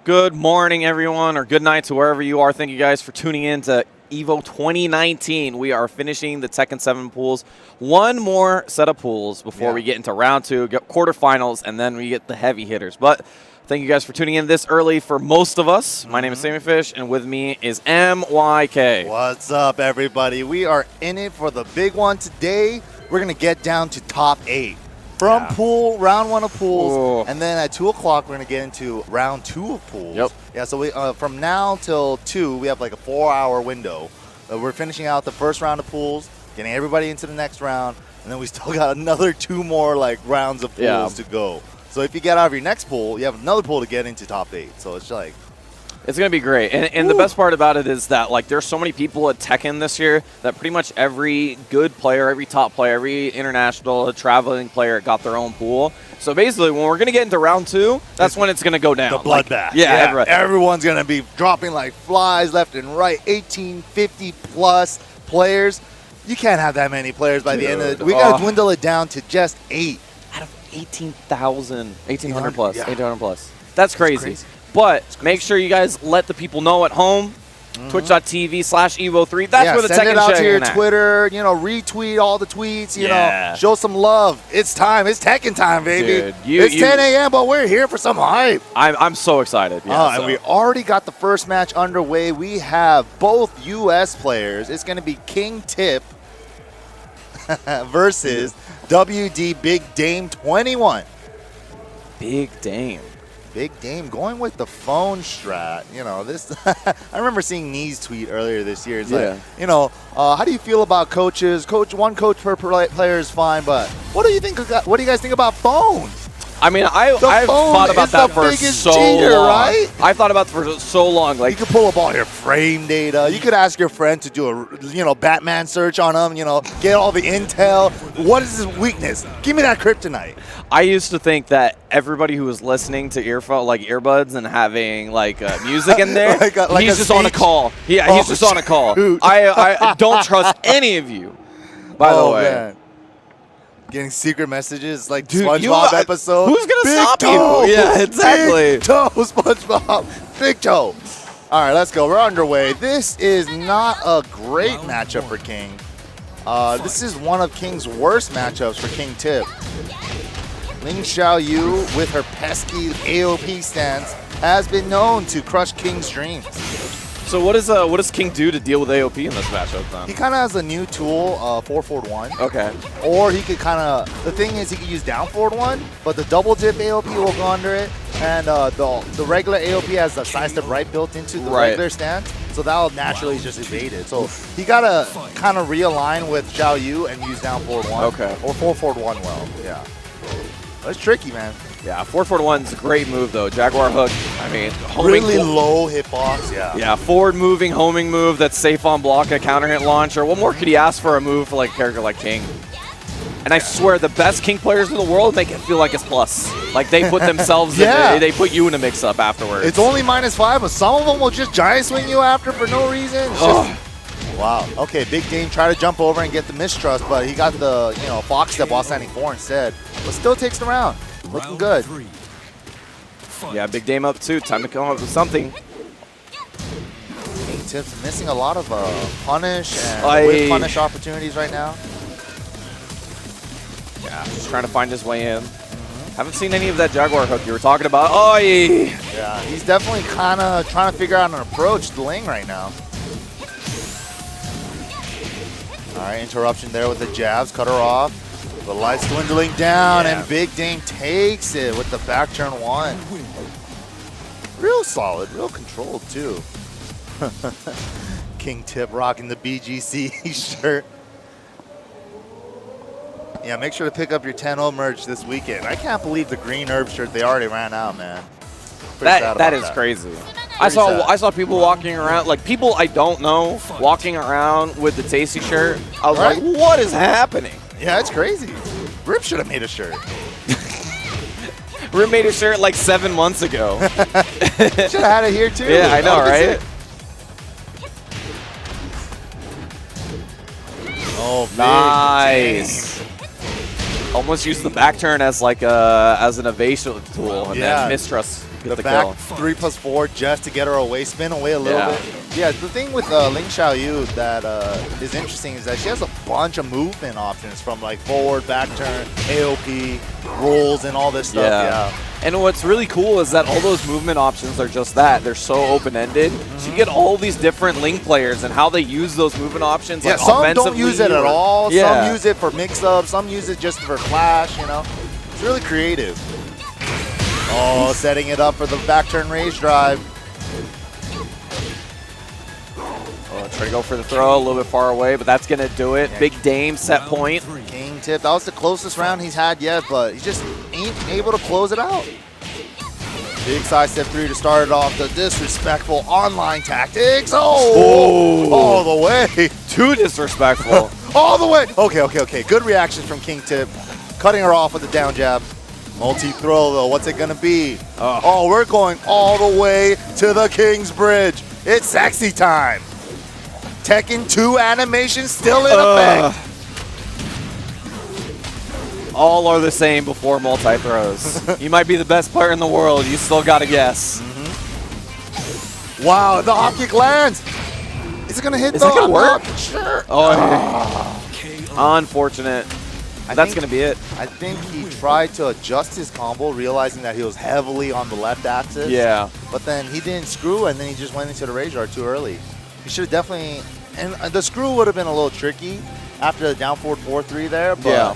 Good morning, everyone, or good night to wherever you are. Thank you guys for tuning in to EVO 2019. We are finishing the Tekken 7 pools. One more set of pools before we get into round two, get quarterfinals, and then we get the heavy hitters. But thank you guys for tuning in this early for most of us. My name is Sammy Fish, and with me is MYK. What's up, everybody? We are in it for the big one today. We're going to get down to top 8. From round 1 of pools, and then at 2 o'clock, we're going to get into round 2 of pools. Yep. Yeah, so we from now till 2, we have like a 4-hour window. We're finishing out the first round of pools, getting everybody into the next round, and then we still got another 2 more like rounds of pools to go. So if you get out of your next pool, you have another pool to get into top 8. So it's like... It's going to be great. And the best part about it is that, like, there's so many people at Tekken this year that pretty much every good player, every top player, every international traveling player got their own pool. So basically, when we're going to get into round 2, that's when it's going to go down. The bloodbath. Like, everyone's going to be dropping like flies left and right. 1850-plus players. You can't have that many players by the end of it. We got to dwindle it down to just 8. Out of 18,000, 1,800 plus, 1,800 plus. That's crazy. But make sure you guys let the people know at home. Twitch.tv/EVO3. That's where the Tekken send it out to your at. Twitter. You know, retweet all the tweets. You know, show some love. It's time. It's Tekken time, baby. Dude, it's 10 a.m., but we're here for some hype. I'm so excited. Yeah, and we already got the first match underway. We have both U.S. players. It's going to be King Tip versus WD Big Dame 21. Big Dame. Big Dame going with the phone strat. You know, this. I remember seeing Knees tweet earlier this year. It's like, you know, how do you feel about coaches? One coach per player is fine, but what do you think? What do you guys think about phones? I mean, I've thought about that for so long. Right? I've thought about it for so long. Like, you could pull up all your frame data. You could ask your friend to do a, Batman search on him. You know, get all the intel. What is his weakness? Give me that kryptonite. I used to think that everybody who was listening to earbuds and having like music in there, he's just on a call. Yeah, he's just on a call. I don't trust any of you. By the way. Man. Getting secret messages like SpongeBob episode. Who's going to stop toe, you? Yeah, exactly. Big toe, SpongeBob. Big toe. All right, let's go. We're underway. This is not a great matchup for King. This is one of King's worst matchups for King Tip. Ling Xiaoyu, with her pesky AOP stance, has been known to crush King's dreams. So what does King do to deal with AOP in this matchup then? He kind of has a new tool, 4-forward-1. Okay. Or he could kind of, the thing is he could use down forward 1, but the double dip AOP will go under it, and the regular AOP has the side step right built into the regular stance, so that'll naturally just evade it. So he got to kind of realign with Xiaoyu and use down forward 1. Okay. Or 4-forward-1 well, yeah. That's tricky, man. Yeah, 4-forward-1's a great move, though. Jaguar hook, I mean, really low hitbox, Yeah, forward-moving homing move that's safe on block, a counter-hit launcher. What more could he ask for a move for like a character like King? And I swear, the best King players in the world make it feel like it's plus. Like, they put themselves in it. They put you in a mix-up afterwards. It's only -5, but some of them will just giant swing you after for no reason. Wow. Okay, Big Dame tried to jump over and get the mistrust, but he got the fox step while standing 4 instead. But still takes the round. Looking good. Yeah, Big Dame up too. Time to come up with something. King Tip's missing a lot of punish and whip punish opportunities right now. Yeah, just trying to find his way in. Haven't seen any of that Jaguar hook you were talking about. Yeah, he's definitely kind of trying to figure out an approach to Ling right now. All right, interruption there with the jabs. Cut her off. The light's dwindling down, and Big Dame takes it with the back turn 1. Real solid, real controlled, too. King Tip rocking the BGC shirt. Yeah, make sure to pick up your 10-0 merch this weekend. I can't believe the green herb shirt, they already ran out, man. That is crazy. I saw people walking around, like people I don't know, walking around with the Tasty shirt. I was like, what is happening? Yeah, it's crazy. Rip should have made a shirt. Rip made a shirt like 7 months ago. Should have had it here too. Yeah, I know, right? Oh, nice. Almost used the back turn as like an evasion tool, and then mistrust get the back kill. 3+4 just to get her away, spin away a little bit. Yeah, the thing with Ling Xiaoyu that is interesting is that she has a bunch of movement options from like forward, back turn, AOP, rolls, and all this stuff. Yeah. And what's really cool is that all those movement options are just that. They're so open-ended. So you get all these different Ling players and how they use those movement options. Yeah, like some don't use it at all. Yeah. Some use it for mix-ups. Some use it just for flash, you know. It's really creative. Oh, setting it up for the back turn rage drive. Oh, try to go for the throw a little bit far away, but that's going to do it. Big Dame set point. King tip. That was the closest round he's had yet, but he just ain't able to close it out. Big side step 3 to start it off. The disrespectful online tactics. Oh, all the way. Too disrespectful. All the way. Okay. Good reactions from King Tip. Cutting her off with the down jab. Multi-throw, though. What's it going to be? Oh, we're going all the way to the King's Bridge. It's sexy time. Tekken 2 animation still in effect. All are the same before multi-throws. You might be the best player in the world. You still got to guess. Wow, the hop kick lands. Is it going to hit? Is it going to work? Sure. Unfortunate. That's going to be it. I think he tried to adjust his combo, realizing that he was heavily on the left axis. Yeah. But then he didn't screw, and then he just went into the rage guard too early. He should have definitely, and the screw would have been a little tricky after the down forward 4-3 there, but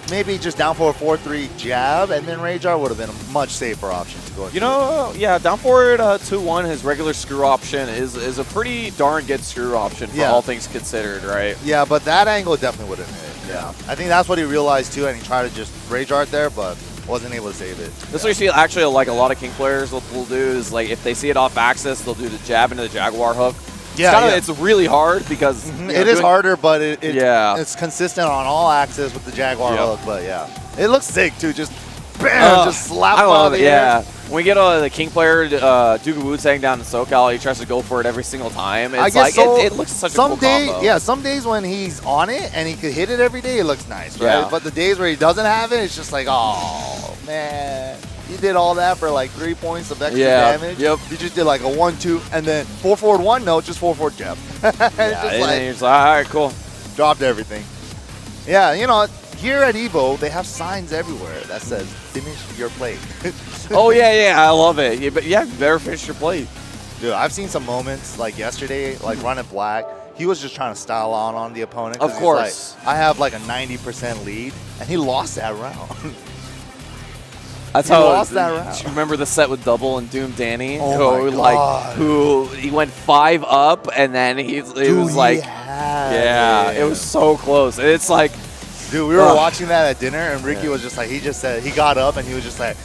maybe just down forward 4-3 jab, and then rage guard would have been a much safer option to go into. You know, down forward 2-1, his regular screw option is a pretty darn good screw option for all things considered, right? Yeah, but that angle definitely would have hit. Yeah. I think that's what he realized too, and he tried to just rage guard there, but wasn't able to save it. This is what you see actually like a lot of King players will do is like if they see it off axis, they'll do the jab into the Jaguar hook. Yeah, it's really hard because it is harder, but it's consistent on all axes with the Jaguar hook. But yeah, it looks sick too. Just bam, just slap. I love it. Yeah, when we get the King player, Duga Wu-Tang down in SoCal, he tries to go for it every single time. It's like it looks such a cool combo. Yeah, some days when he's on it and he could hit it every day, it looks nice, right? Yeah. But the days where he doesn't have it, it's just like, oh man. You did all that for like 3 points of extra damage. Yep. You just did like a 1-2 and then 4-4-1. No, just 4-4 jab. It's just like, you're like, all right, cool. Dropped everything. Yeah, you know, here at Evo, they have signs everywhere that says "Finish your plate." Oh yeah, I love it. You better finish your plate. Dude, I've seen some moments like yesterday, like running black. He was just trying to style on the opponent. Of course. Like, I have like a 90% lead, and he lost that round. That's how lost that round. Do you remember the set with Double and Doom Danny? Oh my God. Who he went 5 up and then it was so close. It's like, dude, we were watching that at dinner, and Ricky was just like, he got up and he was just like,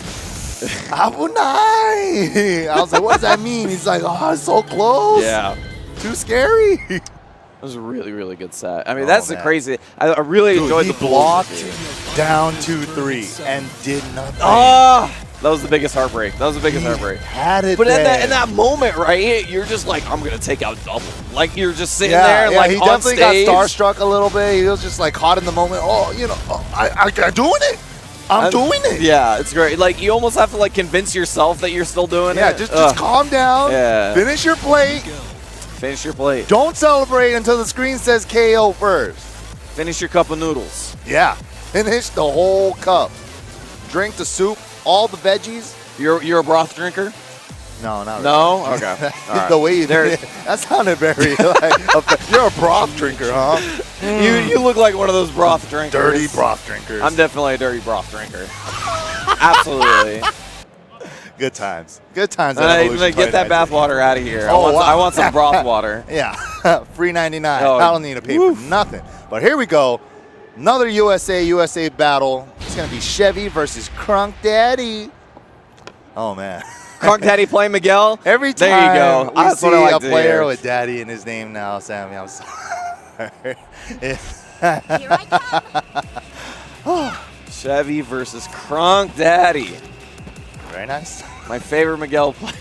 Abunai. I was like, what does that mean? He's like, oh, it's so close. Yeah. Too scary. It was a really, really good set. I mean, that's the crazy. I really enjoyed the blocked down 2-3 and did nothing. That was the biggest heartbreak. Had it. But in that moment, right, you're just like, I'm gonna take out Double. Like you're just sitting there, like he on definitely stage. got starstruck a little bit. He was just like caught in the moment. Oh, you know, I'm doing it. I'm doing it. Yeah, it's great. Like you almost have to like convince yourself that you're still doing it. Yeah, just calm down. Yeah. Finish your plate. Finish your plate. Don't celebrate until the screen says KO first. Finish your cup of noodles. Yeah. Finish the whole cup. Drink the soup, all the veggies. You're a broth drinker? No, not really. No? Okay. Right. The way you did it, that sounded very like, you're a broth drinker, huh? You look like one of those broth drinkers. Dirty broth drinkers. I'm definitely a dirty broth drinker. Absolutely. Good times. Good times. Get that bath water out of here. I want some broth water. Yeah. Free 99. I don't need to pay for nothing. But here we go. Another USA battle. It's going to be Chevy versus Crunk Daddy. Oh, man. Crunk Daddy playing Miguel? Every time there you go. we see a player with Daddy in his name now, Sammy, I'm sorry. Here I come. Chevy versus Crunk Daddy. Very nice. My favorite Miguel player.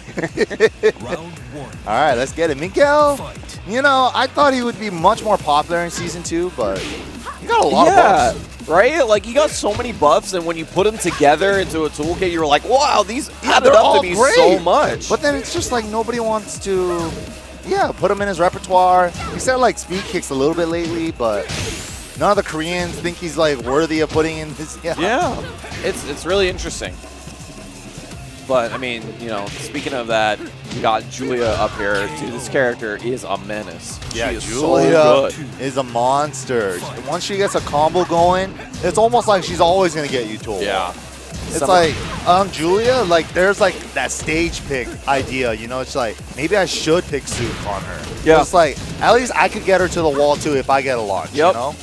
Round 1. All right, let's get it. Miguel, you know, I thought he would be much more popular in Season 2, but he got a lot of buffs. Right? Like, he got so many buffs, and when you put them together into a toolkit, you were like, wow, these added they're up all to be great. so much. But then it's just like nobody wants to, put him in his repertoire. He said like speed kicks a little bit lately, but none of the Koreans think he's like worthy of putting in his. Yeah, it's really interesting. But, I mean, you know, speaking of that, you got Julia up here. Dude, this character is a menace. Yeah, she is Julia so good. is a monster. Once she gets a combo going, it's almost like she's always going to get you told. Yeah. It's like, Julia, like, there's like that stage pick idea, you know? It's like, maybe I should pick Sook on her. Yeah. It's like, at least I could get her to the wall too if I get a launch, Yep. you know?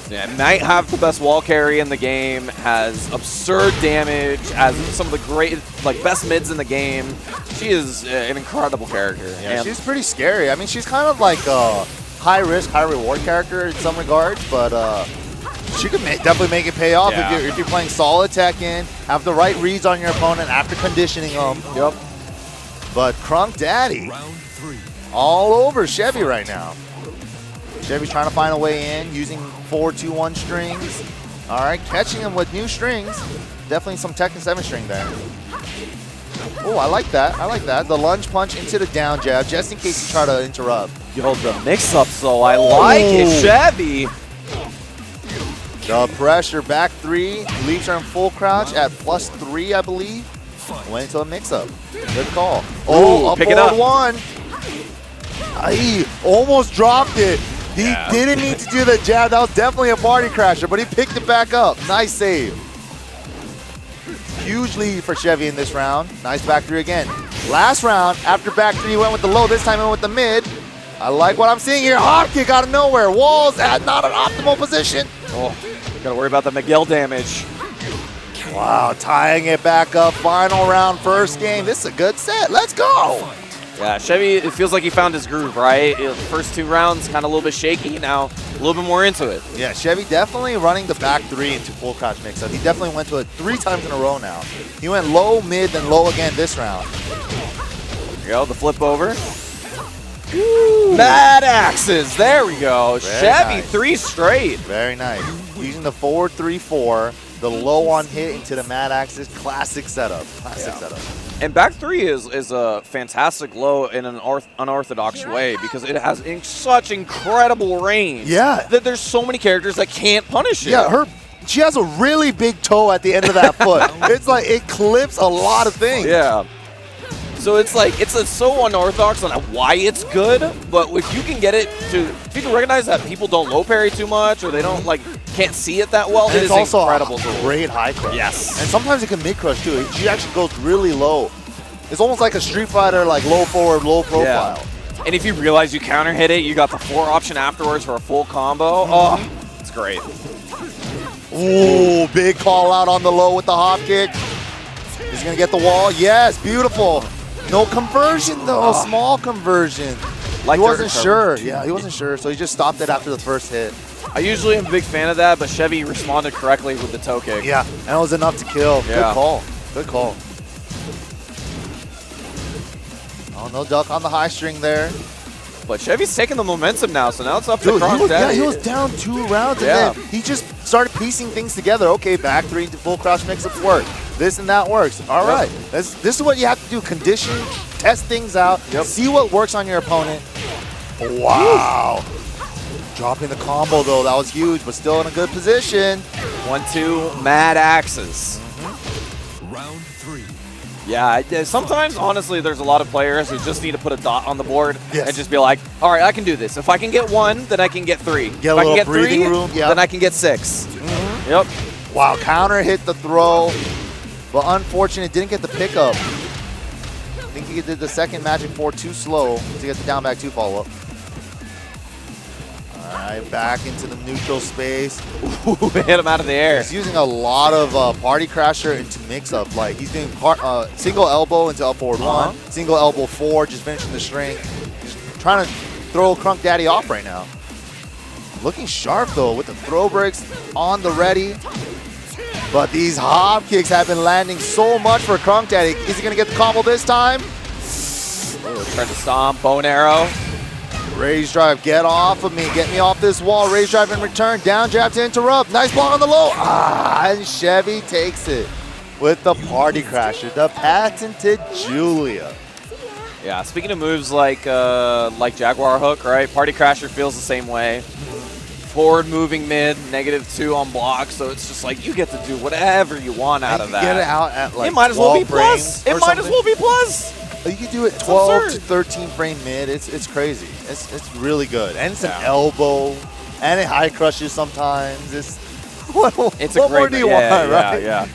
Yeah, might have the best wall carry in the game, has absurd damage, has some of the great, like, best mids in the game. She is an incredible character. Yeah, and she's pretty scary. I mean, she's kind of like a high-risk, high-reward character in some regards, but she could definitely make it pay off Yeah. if you're playing solid Tekken, have the right reads on your opponent after conditioning them. Yep. But Crunk Daddy Round 3. all over Chevy right now. Chevy trying to find a way in using 4-2-1 strings. All right, catching him with new strings. Definitely some Tekken 7 string there. Oh, I like that. I like that. The lunge punch into the down jab, just in case you try to interrupt. Yo, the mix-ups, though, I like it. Oh. Chevy. The pressure, back three, leaves her in full crouch at +3, I believe. Went into a mix-up. Good call. Oh, up pick it up. one. He almost dropped it. He Yeah. didn't need to do the jab. That was definitely a party crasher, but he picked it back up. Nice save. Huge lead for Chevy in this round. Nice back three again. Last round, after back three, he went with the low. This time he went with the mid. I like what I'm seeing here. Hop kick out of nowhere. Walls at not an optimal position. Oh, gotta worry about the Miguel damage. Wow, tying it back up. Final round, first game. This is a good set. Let's go. Yeah, Chevy, it feels like he found his groove, right? The first 2 rounds, kind of a little bit shaky. Now, a little bit more into it. Yeah, Chevy definitely running the back three into full crouch mix-up. He definitely went to it 3 times in a row now. He went low, mid, then low again this round. There you go, the flip over. Mad axes, there we go. Very Chevy, nice. 3 straight. Very nice. Using the forward 3-4, the low on hit into the mad axis. Classic setup. Classic setup. And back 3 is a fantastic low in an unorthodox way because it has such incredible range. Yeah. That there's so many characters that can't punish it. Yeah, she has a really big toe at the end of that foot. It's like it clips a lot of things. Yeah. So it's like, it's so unorthodox on why it's good, but if you can get it to, if you can recognize that people don't low parry too much or they don't can't see it that well, And it it's is also incredible. a great high crush. Yes. And sometimes it can mid crush too. She actually goes really low. It's almost like a Street Fighter, like low forward, low profile. Yeah. And if you realize you counter hit it, you got the 4 option afterwards for a full combo. Oh, it's great. Ooh, big call out on the low with the hop kick. He's gonna get the wall. Yes, beautiful. No conversion though, small conversion. Like He wasn't Dirk sure. Yeah, he wasn't sure, so he just stopped it after the first hit. I usually am a big fan of that, but Chevy responded correctly with the toe kick. Yeah, and it was enough to kill. Yeah. Good call. Good call. Oh, no duck on the high string there. But Chevy's taking the momentum now, so now it's up to Dude, Crunk Daddy. he was down 2 rounds, Yeah. and then he just started piecing things together. Okay, back 3 into full crouch mix-ups work. This and that works. All right. This is what you have to do. Condition, test things out, see what works on your opponent. Wow. Dropping the combo, though. That was huge, but still in a good position. 1-2, mad axes. Round 3. Yeah, sometimes, honestly, there's a lot of players who just need to put a dot on the board Yes. and just be like, all right, I can do this. If I can get 1, then I can get 3. Get a if I can little get breathing 3, room, yeah. then I can get 6. Yep. Wow, counter hit the throw, but unfortunate, didn't get the pickup. I think he did the second magic 4 too slow to get the down back 2 follow-up. All right, back into the neutral space. Ooh, hit him out of the air. He's using a lot of party crasher into mix-up. Like he's doing single elbow into up forward 1, single elbow 4, just finishing the string. Just trying to throw Crunk Daddy off right now. Looking sharp though with the throw breaks on the ready. But these hop kicks have been landing so much for Crunk Daddy. Is he gonna get the combo this time? Ooh, tried to stomp, bone arrow. Rage drive, get off of me. Get me off this wall. Rage drive in return. Down jab to interrupt. Nice block on the low. And Chevy takes it with the party crasher, the patented Julia. Yeah, speaking of moves like Jaguar Hook, right? Party Crasher feels the same way. Forward moving mid, -2 on block, so it's just like you get to do whatever you want out of that. Get it out at like it might as well be 12 plus. It might as well be plus. You can do it 12 to 13 frame mid. It's crazy. It's really good, and it's an elbow, and it high crushes sometimes. What more do you want, right? Yeah.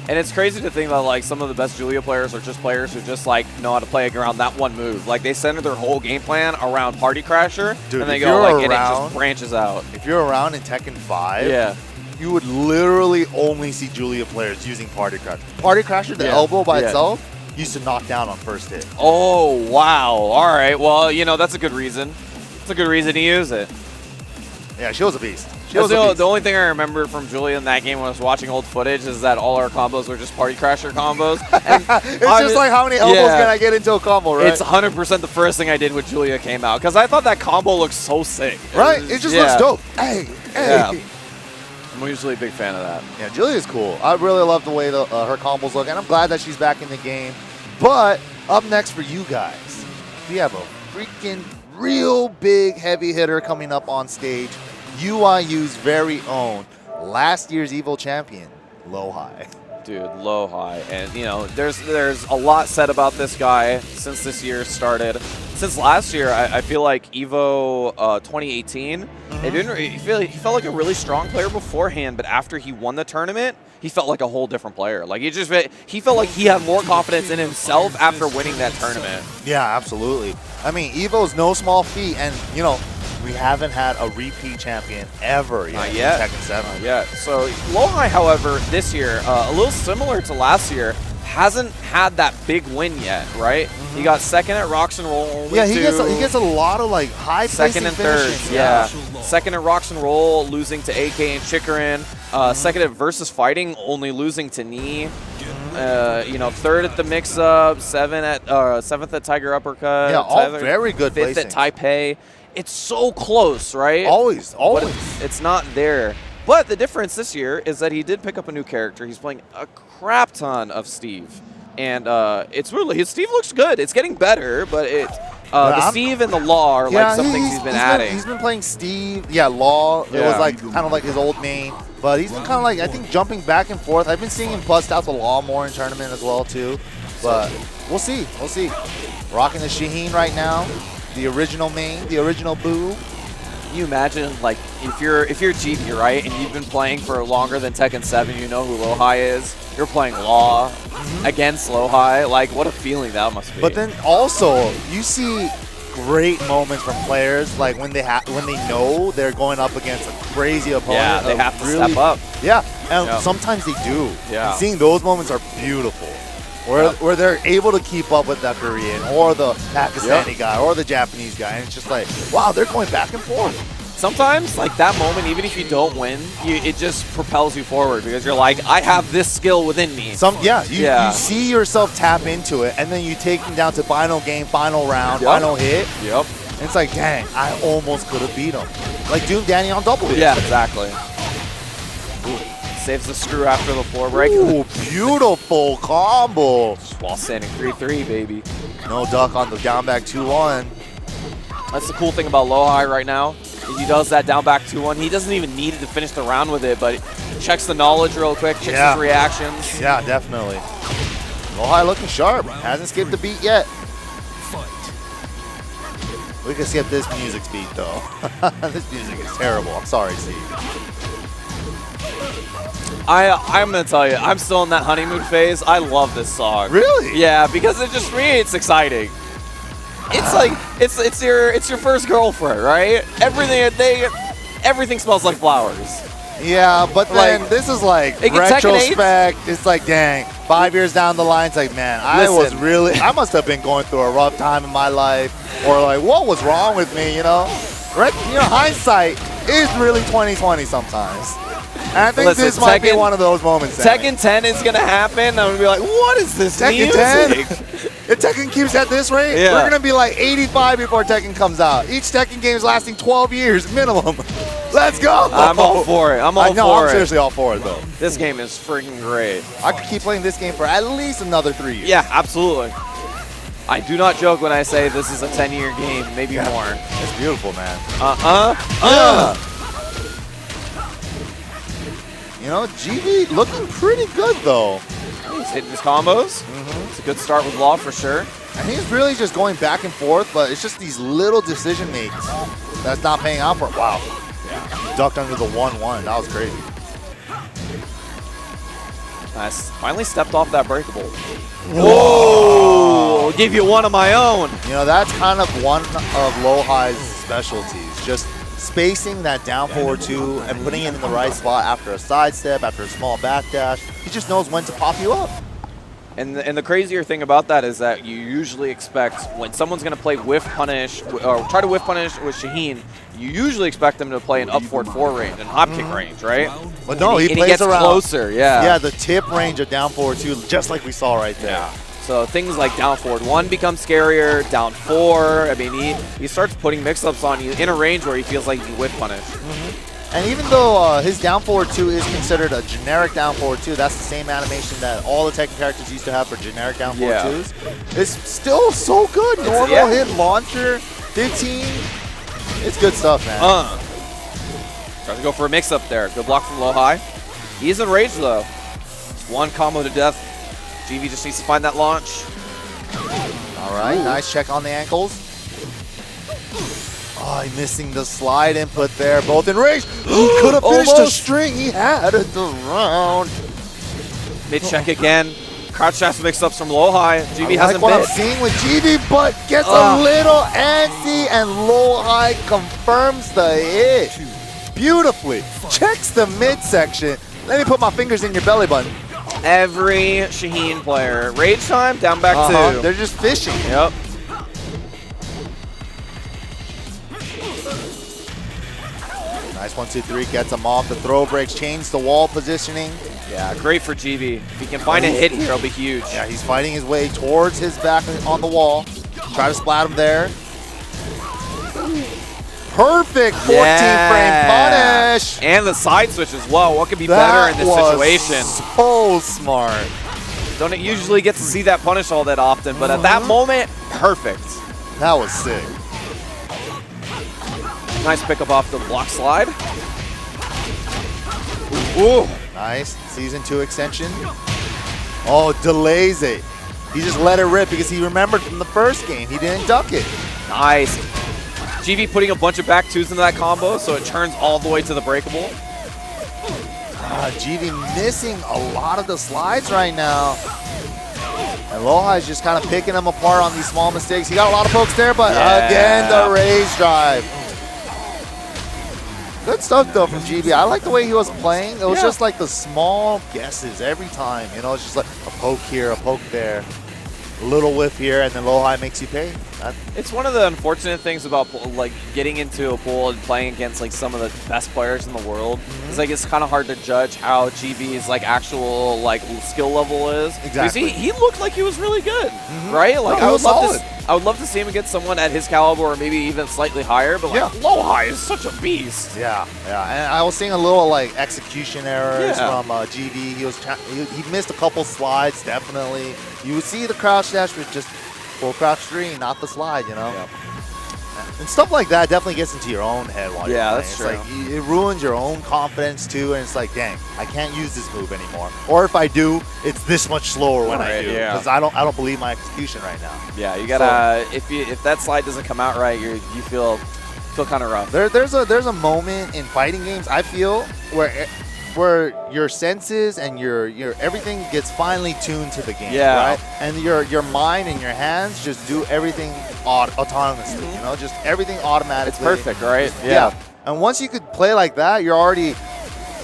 And it's crazy to think that like some of the best Julia players are just players who just like know how to play around that one move. Like they center their whole game plan around Party Crasher, dude, and they go like, and it just branches out. If you're around in Tekken 5, yeah, you would literally only see Julia players using Party Crasher. Party Crasher, the elbow by itself, used to knock down on first hit. Oh wow! All right, well that's a good reason. It's a good reason to use it. Yeah, she was a beast. The only thing I remember from Julia in that game when I was watching old footage is that all our combos were just Party Crasher combos. And it's just like how many elbows can I get into a combo, right? It's 100% the first thing I did when Julia came out because I thought that combo looked so sick. Right? It just looks dope. Hey. Yeah. I'm usually a big fan of that. Yeah, Julia's cool. I really love the way her combos look, and I'm glad that she's back in the game. But up next for you guys, we have a freaking real big heavy hitter coming up on stage. UIU's very own, last year's EVO champion, Lowhigh. Dude, Lowhigh. And, there's a lot said about this guy since this year started. Since last year, I feel like EVO 2018, he felt like a really strong player beforehand, but after he won the tournament, he felt like a whole different player. Like he felt like he had more confidence in himself after winning that tournament. Yeah, absolutely. I mean, EVO's no small feat, and, we haven't had a repeat champion ever in Tekken 7. Not yet. So Lowhigh, however, this year, a little similar to last year, hasn't had that big win yet, right? He got second at Rocks and Roll. Yeah, he gets a lot of like high second and third. Yeah. Second at Rocks and Roll, losing to AK and Chikarin. Second at Versus Fighting, only losing to Knee. Third at the mix-up, seventh at Tiger Uppercut. Yeah, all very good placings. Fifth at Taipei. It's so close, right? Always. But it's not there. But the difference this year is that he did pick up a new character. He's playing a crap ton of Steve. And his Steve looks good. It's getting better, but the Steve and the Law are like some things he's been adding. He's been playing Steve. Yeah, Law. It was like kind of like his old main. But he's been kind of like, I think, jumping back and forth. I've been seeing him bust out the Law more in tournament as well, too. But we'll see. Rocking the Shaheen right now. The original main, the original Boo. Can you imagine, like, if you're GB, right, and you've been playing for longer than Tekken 7, you know who Lowhigh is. You're playing Law against Lowhigh. Like, what a feeling that must be. But then also, you see great moments from players, like when they know they're going up against a crazy opponent. Yeah, they have to step up. Yeah, and sometimes they do. Yeah. And seeing those moments are beautiful. Where they're able to keep up with that Korean or the Pakistani guy or the Japanese guy. And it's just like, wow, they're going back and forth. Sometimes, like that moment, even if you don't win, it just propels you forward because you're like, I have this skill within me. You see yourself tap into it, and then you take them down to final game, final round, final hit. Yep. And it's like, dang, I almost could have beat him. Like Doom Danny on double hit. Yeah, exactly. Saves the screw after the floor break. Ooh, beautiful combo. While standing 3-3, baby. No duck on the down back 2-1. That's the cool thing about Lowhigh right now. He does that down back 2-1. He doesn't even need it to finish the round with it, but he checks the knowledge real quick, checks his reactions. Yeah, definitely. Lowhigh looking sharp. Hasn't skipped the beat yet. We can skip this music's beat, though. This music is terrible. I'm sorry, Steve. I'm gonna tell you, I'm still in that honeymoon phase. I love this song. Really? Yeah, because it just it's exciting. It's like it's your first girlfriend, right? Everything smells like flowers. Yeah, but then this is like retrospect. It's like, dang, 5 years down the line, it's like, man, I must have been going through a rough time in my life, or like, what was wrong with me, Right? Hindsight is really 20/20 sometimes. And I think Listen, this might be Tekken- one of those moments. Sammy. Tekken 10 is going to happen. I'm going to be like, what is this Tekken music? 10? If Tekken keeps at this rate, Yeah. we're going to be like 85 before Tekken comes out. Each Tekken game is lasting 12 years minimum. Let's go. I'm all for it. I'm all for I'm it. seriously all for it, though. This game is freaking great. I could keep playing this game for at least another 3 years. Yeah, absolutely. I do not joke when I say this is a 10-year game, maybe more. It's beautiful, man. You know, GV looking pretty good, though. He's hitting his combos. It's a good start with Law for sure. And he's really just going back and forth, but it's just these little decision makes that's not paying out for it. Wow. Ducked under the 1-1. That was crazy. Nice. Finally stepped off that breakable. Whoa! Gave you one of my own. You know, that's kind of one of Low-High's specialties. Just spacing that down forward 2 and putting it in the right spot after a sidestep, after a small backdash. He just knows when to pop you up. And the crazier thing about that is that you usually expect when someone's going to play whiff punish or try to whiff punish with Shaheen, you usually expect them to play an up forward 4 range and hop kick range, right? But no, and he he plays gets around. closer, yeah. Yeah, the tip range of down forward 2, just like we saw right there. Yeah. So things like down forward 1 becomes scarier, down 4. I mean, he starts putting mix-ups on you in a range where he feels like he can whiff punish. And even though his down forward 2 is considered a generic down forward 2, that's the same animation that all the Tekken characters used to have for generic down forward 2s. It's still so good. Normal hit launcher, 15. It's good stuff, man. Tries to go for a mix-up there. Good block from Low-High. He's in rage, though. One combo to death. GV just needs to find that launch. All right, nice check on the ankles. Oh, he's missing the slide input there. Both in rage. Could have finished the string. He had it the round. Mid-check again. Crouch dash mix-ups from Low-High. GV I hasn't like what I'm bit. seeing with GV, but gets a little antsy, and Low-High confirms the hit beautifully. Checks the midsection. Let me put my fingers in your belly button. Every Shaheen player. Rage time, down back 2. They're just fishing. Yep. Nice 1, 2, 3. Gets him off. The throw breaks. Change the wall positioning. Yeah, great for GV. If he can find a hit here, it'll be huge. Yeah, he's fighting his way towards his back on the wall. Try to splat him there. Perfect 14-frame punish. And the side switch as well. What could be better in this situation? So smart. Don't usually get to see that punish all that often, but at that moment, perfect. That was sick. Nice pickup off the block slide. Ooh. Nice. Season 2 extension. Oh, delays it. He just let it rip because he remembered from the first game. He didn't duck it. Nice. GV putting a bunch of back 2s into that combo, so it turns all the way to the breakable. GV missing a lot of the slides right now. And Low-High's just kind of picking him apart on these small mistakes. He got a lot of pokes there, but again, the raise drive. Good stuff, though, from GV. I like the way he was playing. It was just like the small guesses every time. You know, it's just like a poke here, a poke there, a little whiff here, and then Low-High makes you pay. It's one of the unfortunate things about like getting into a pool and playing against like some of the best players in the world. It's like it's kind of hard to judge how GV's like actual like skill level is. Exactly. Because he looked like he was really good, right? Like I would love to see him against someone at his caliber or maybe even slightly higher. But like Low-High is such a beast. Yeah. And I was seeing a little like execution errors from GV. He missed a couple slides, definitely. You would see the crouch dash with just full crouch 3, not the slide, you know? Yep. And stuff like that definitely gets into your own head while you're playing. That's true. It's like, it ruins your own confidence too, and it's like, dang, I can't use this move anymore. Or if I do, it's this much slower when I do. Because I don't believe my execution right now. Yeah, you gotta, if that slide doesn't come out right, you feel kind of rough. There's a moment in fighting games, I feel, where your senses and your everything gets finely tuned to the game, right? And your mind and your hands just do everything autonomously, you know, just everything automatically. It's perfect, right? Yeah. And once you could play like that, you're already,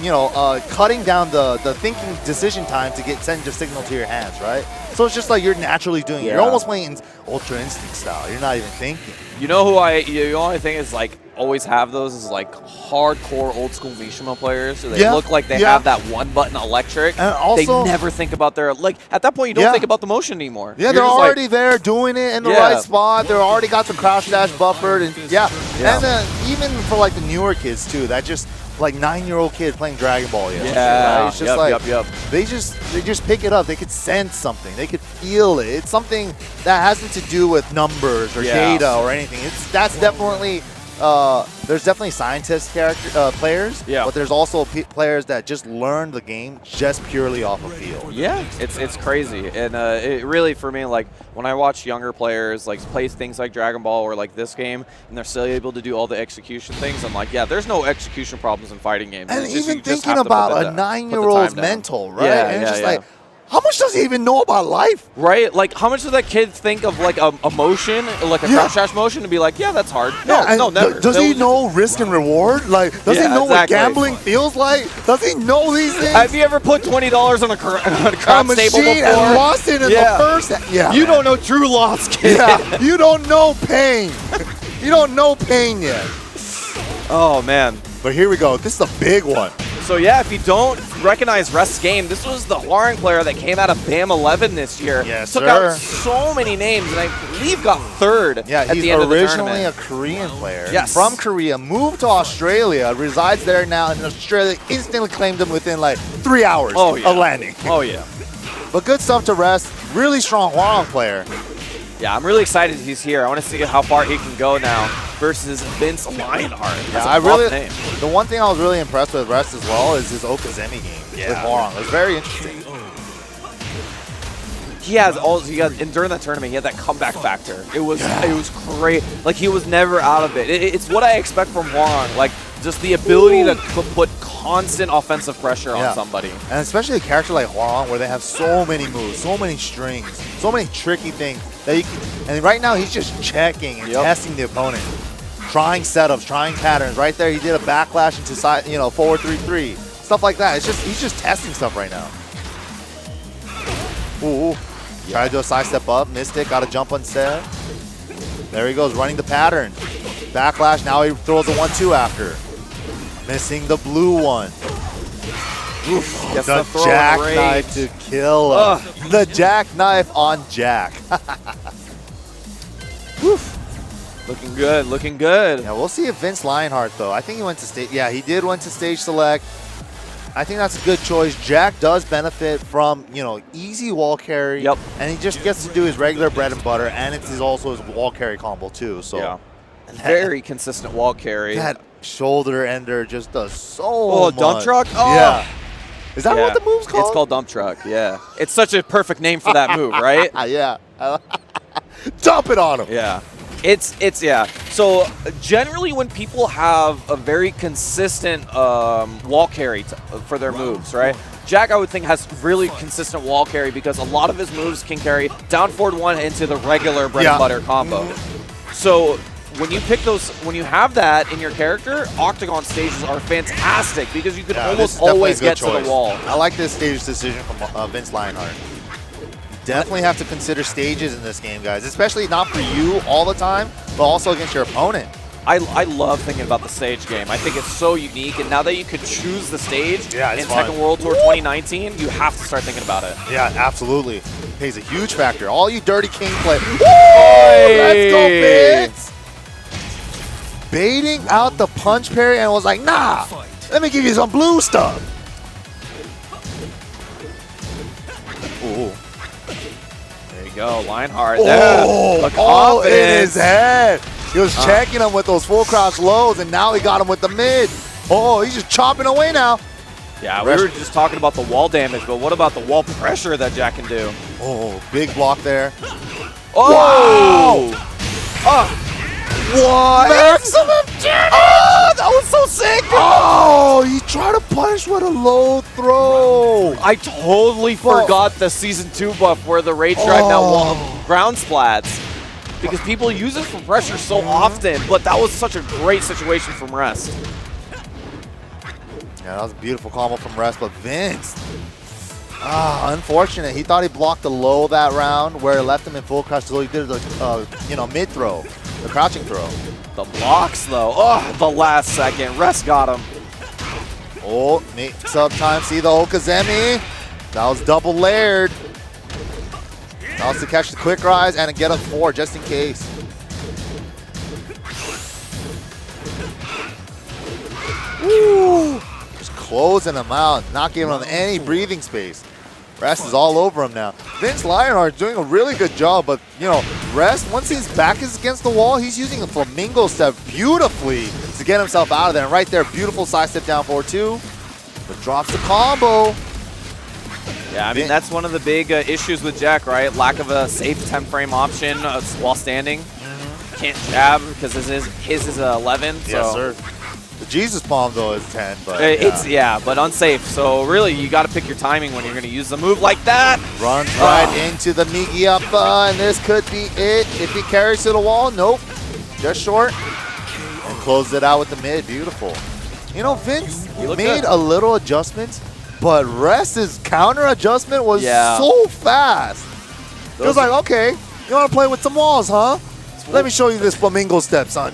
you know, cutting down the thinking decision time to send your signal to your hands, right? So it's just like you're naturally doing it. You're Yeah. almost playing Ultra Instinct style. You're not even thinking. You know who the only thing is like always have those is like hardcore old school Mishima players. So they Yeah, look like they yeah. have that one button electric. And also- they never think about their, like at that point you don't Yeah. think about the motion anymore. Yeah, You're they're just like, already there doing it in the Yeah. right spot. They're already got the crouch dash buffered, and Yeah. And then even for like the newer kids too, that just like 9-year-old kid playing Dragon Ball. Yeah, right? It's just like yep. they just pick it up. They could sense something. They could feel it. It's something that hasn't to do with numbers or Yeah. data or anything. That's definitely. There's definitely scientist players, Yeah. but there's also players that just learn the game just purely off of feel. Yeah, it's crazy, and it really for me, like when I watch younger players like play things like Dragon Ball or like this game, and they're still able to do all the execution things. I'm like, yeah, there's no execution problems in fighting games. And It's just, even you just thinking have to put about the a put the 9-year-old's time down. mental, right? Yeah, and it's just yeah. like, how much does he even know about life? Right? Like, how much does that kid think of like a motion, like a crouch dash motion, and be like, yeah, that's hard. No, and no, never. Does he know risk and reward? Like, does he Yeah, know what exactly. gambling feels like? Does he know these things? Have you ever put $20 on a A crouch stable machine before? and lost it in Yeah. the first. Yeah, You man. don't know true loss, kid. Yeah, you don't know pain. You don't know pain yet. Oh man. But here we go. This is a big one. So yeah, if you don't recognize Rest's game, this was the Hwoarang player that came out of BAM 11 this year. Yes, Took sir. out so many names, and I believe got third Yeah, at he's the end of the originally tournament. a Korean player. Yes. From Korea, moved to Australia, resides there now, and Australia instantly claimed him within like 3 hours Oh, yeah. of landing. Oh yeah. But good stuff to Rest. Really strong Hwoarang player. Yeah, I'm really excited he's here. I want to see how far he can go now versus Vince Lionheart. That's a tough name. The one thing I was really impressed with Rest as well is his Okazemi game with Yeah. Hwoarang. It's very interesting. He got, and during that tournament, he had that comeback factor. It was great. Like, he was never out of it. It's what I expect from Hwoarang. Like, just the ability to put constant offensive pressure on somebody. And especially a character like Hwoarang where they have so many moves, so many strings, so many tricky things that you can, and right now he's just checking and testing the opponent. Trying setups, trying patterns. Right there, he did a backlash into side, forward 3-3. Stuff like that. He's just testing stuff right now. Ooh. Try to do a side step up, missed it, got a jump instead. There he goes, running the pattern. Backlash, now he throws a 1-2 after. Missing the blue one. Oof, Gets the the throw jackknife to kill him. The jackknife on Jack. Looking good, looking good. Yeah, we'll see if Vince Lionheart, though. I think he went to stage. Yeah, he did went to stage select. I think that's a good choice. Jack does benefit from, easy wall carry. Yep. And he just gets to do his regular bread and butter, and it's also his wall carry combo, too. So Yeah. Very consistent wall carry. that shoulder ender just does so much. Dump truck? Oh. Yeah. Is that what the move's called? It's called dump truck, yeah. It's such a perfect name for that move, right? Yeah. Dump it on him. Yeah. It's yeah. So generally when people have a very consistent wall carry for their moves, right? Jack, I would think, has really consistent wall carry because a lot of his moves can carry down forward one into the regular bread and butter combo. So when you pick those, when you have that in your character, octagon stages are fantastic because you can almost always get to the wall. I like this stage decision from Vince Lionheart. Definitely have to consider stages in this game, guys, especially not for you all the time, but also against your opponent. I love thinking about the stage game. I think it's so unique, and now that you could choose the stage in Tekken World Tour 2019, you have to start thinking about it. Yeah, absolutely. Plays a huge factor. All you Dirty King play. Let's go, Vince! Baiting out the punch parry and was like, nah, let me give you some blue stuff. Ooh. There you go, Lionheart. Oh, the all in confidence. his head. He was checking him with those full crouch lows, and now he got him with the mid. Oh, he's just chopping away now. Yeah, we were just talking about the wall damage, but what about the wall pressure that Jack can do? Oh, big block there. Oh! Wow. What? Maximum damage! Oh, that was so sick! Oh, he tried to punish with a low throw. I totally forgot the Season 2 buff where the Rage Drive now ground splats. Because people use it for pressure so often, but that was such a great situation from Rest. Yeah, that was a beautiful combo from Rest, but Vince. Ah, unfortunate. He thought he blocked the low that round where it left him in full crouch, so he did the mid throw, the crouching throw. The blocks, though. Oh, the last second. Rest got him. Oh, mix-up time. See the Okazemi? That was double layered. That was to catch the quick rise and get a 4 just in case. Woo! Just closing him out, not giving him any breathing space. Rest is all over him now. Vince Lionheart doing a really good job, but Rest, once his back is against the wall, he's using a flamingo step beautifully to get himself out of there. And right there, beautiful side step down 4-2, but drops the combo. Yeah, I mean, that's one of the big issues with Jack, right? Lack of a safe 10-frame option while standing. Can't jab because his is 11. So. Yes, sir. The Jesus Palm, though, is 10, but but unsafe. So really, you got to pick your timing when you're going to use the move like that. Runs right into the Migi up, and this could be it. If he carries to the wall, nope, just short. And closes it out with the mid, beautiful. Vince made a little adjustments, but Rest's counter adjustment was so fast. It was like, okay, you want to play with some walls, huh? Let me show you this flamingo step, son.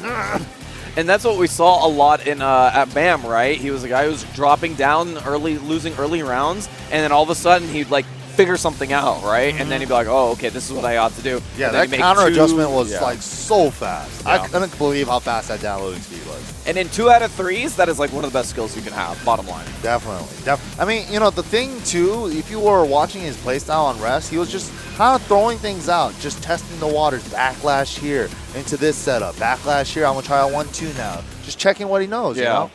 And that's what we saw a lot in at BAM, right? He was a guy who was dropping down early, losing early rounds, and then all of a sudden he'd like figure something out, right? And then he'd be like, oh, okay, this is what I ought to do. Yeah, that counter adjustment was like so fast. Yeah. I couldn't believe how fast that downloading speed was. And in 2 out of 3s, that is like one of the best skills you can have, bottom line. Definitely. I mean, the thing too, if you were watching his playstyle on Rest, he was just kind of throwing things out, just testing the waters. Backlash here into this setup. Backlash here, I'm going to try a 1-2 now. Just checking what he knows, you know?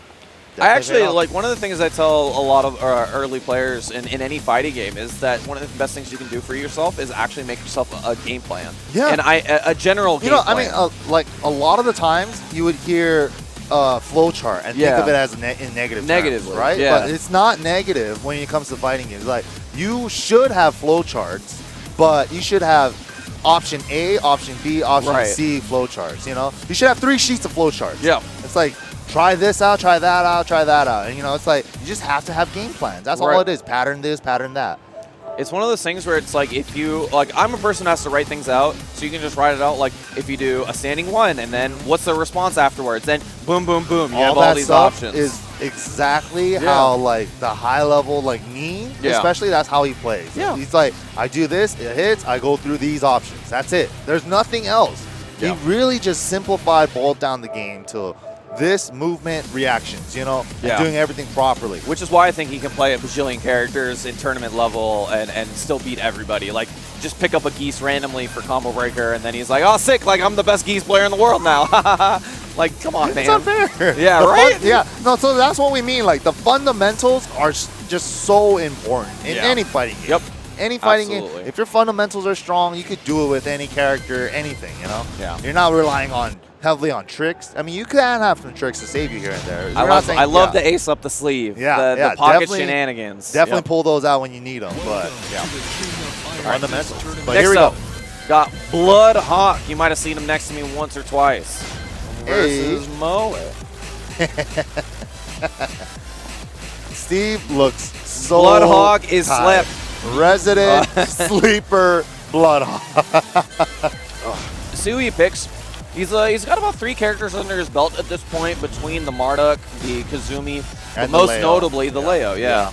I actually, like, one of the things I tell a lot of early players in any fighting game is that one of the best things you can do for yourself is actually make yourself a game plan. Yeah. And a general game plan. I mean, like, a lot of the times you would hear flowchart and think of it as in negative terms, right? Yeah. But it's not negative when it comes to fighting games. Like, you should have flowcharts, but you should have option A, option B, option C flowcharts, You should have 3 sheets of flowcharts. Yeah. It's like, try this out, try that out, try that out. And, it's like, you just have to have game plans. That's all it is. Pattern this, pattern that. It's one of those things where it's like, if you, like, I'm a person who has to write things out, so you can just write it out, like, if you do a standing 1, and then what's the response afterwards? Then boom, boom, boom, you have all these options. Is exactly how, like, the high level, like, me, especially, that's how he plays. Yeah. He's like, I do this, it hits, I go through these options. That's it. There's nothing else. He really just simplified, boiled down the game to this movement reactions, and doing everything properly. Which is why I think he can play a bajillion characters in tournament level and still beat everybody. Like, just pick up a Geese randomly for combo breaker, and then he's like, oh, sick, like, I'm the best Geese player in the world now. Like, come on, man. It's unfair. Yeah, right? No, so that's what we mean. Like, the fundamentals are just so important in any fighting game. Yep. Any fighting game, if your fundamentals are strong, you could do it with any character, anything, Yeah. You're not relying heavily on tricks. I mean, you can have some tricks to save you here and there. I love the ace up the sleeve. The pocket shenanigans. Definitely pull those out when you need them. But fundamentals. But next here we go. Got Blood Hawk. You might have seen him next to me once or twice. Versus Moe. Steve looks so Blood Hawk is tired. Resident sleeper Blood Hawk. See who he picks. He's got about 3 characters under his belt at this point between the Marduk, the Kazumi, and most notably the Leo. Yeah.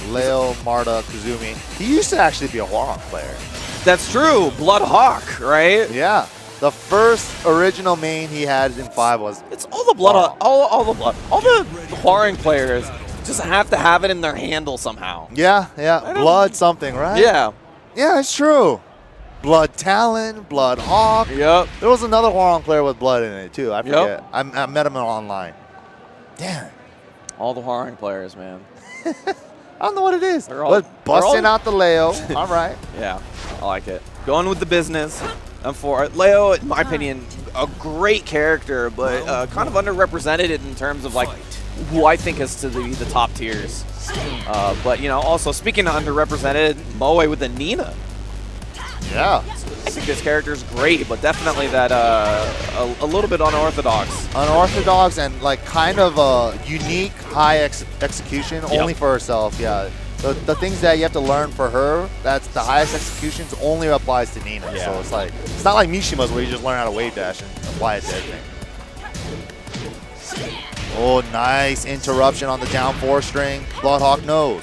Leo, Marduk, Kazumi. He used to actually be a Hwoarang player. That's true. Blood Hawk, right? Yeah. The first original main he had in 5 was it's all the Blood all the Hwoarang players just have to have it in their handle somehow. Yeah. Blood something, right? Yeah. Yeah, it's true. Blood Talon, Blood Hawk. Yep. There was another Hwoarang player with blood in it, too. I forget. Yep. I met him online. Damn. All the Hwoarang players, man. I don't know what it is. But busting out the Leo. All right. Yeah, I like it. Going with the business. I'm for it. Leo, in my opinion, a great character, but kind of underrepresented in terms of, like, who I think is to be the top tiers. But, also, speaking of underrepresented, Moe with the Nina. Yeah. I think this character is great, but definitely that a little bit unorthodox. Unorthodox and like kind of a unique high execution only for herself. Yeah. the things that you have to learn for her, that's the highest executions only applies to Nina. Yeah. So it's like, it's not like Mishima's where you just learn how to wave dash and apply it to everything. Oh, nice interruption on the down 4 string. Bloodhawk knows.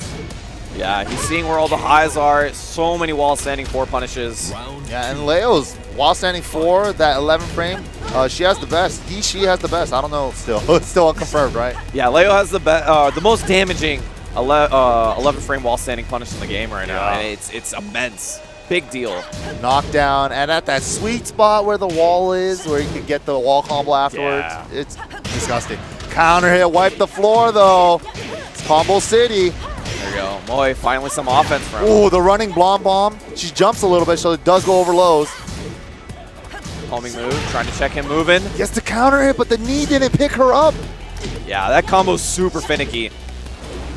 Yeah, he's seeing where all the highs are. So many wall standing 4 punishes. Yeah, and Leo's wall standing 4, that 11 frame, she has the best. She has the best. I don't know still. It's still unconfirmed, right? Yeah, Leo has the most damaging 11 frame wall standing punish in the game right now, and it's immense. Big deal. Knockdown, and at that sweet spot where the wall is, where you can get the wall combo afterwards, Yeah. it's disgusting. Counter hit, wipe the floor though. It's Combo City. There you go. Moy, finally some offense from him. Ooh, the running Blom Bomb. She jumps a little bit, so it does go over lows. Homing move, trying to check him moving. Gets the counter hit, but the knee didn't pick her up. Yeah, that combo's super finicky.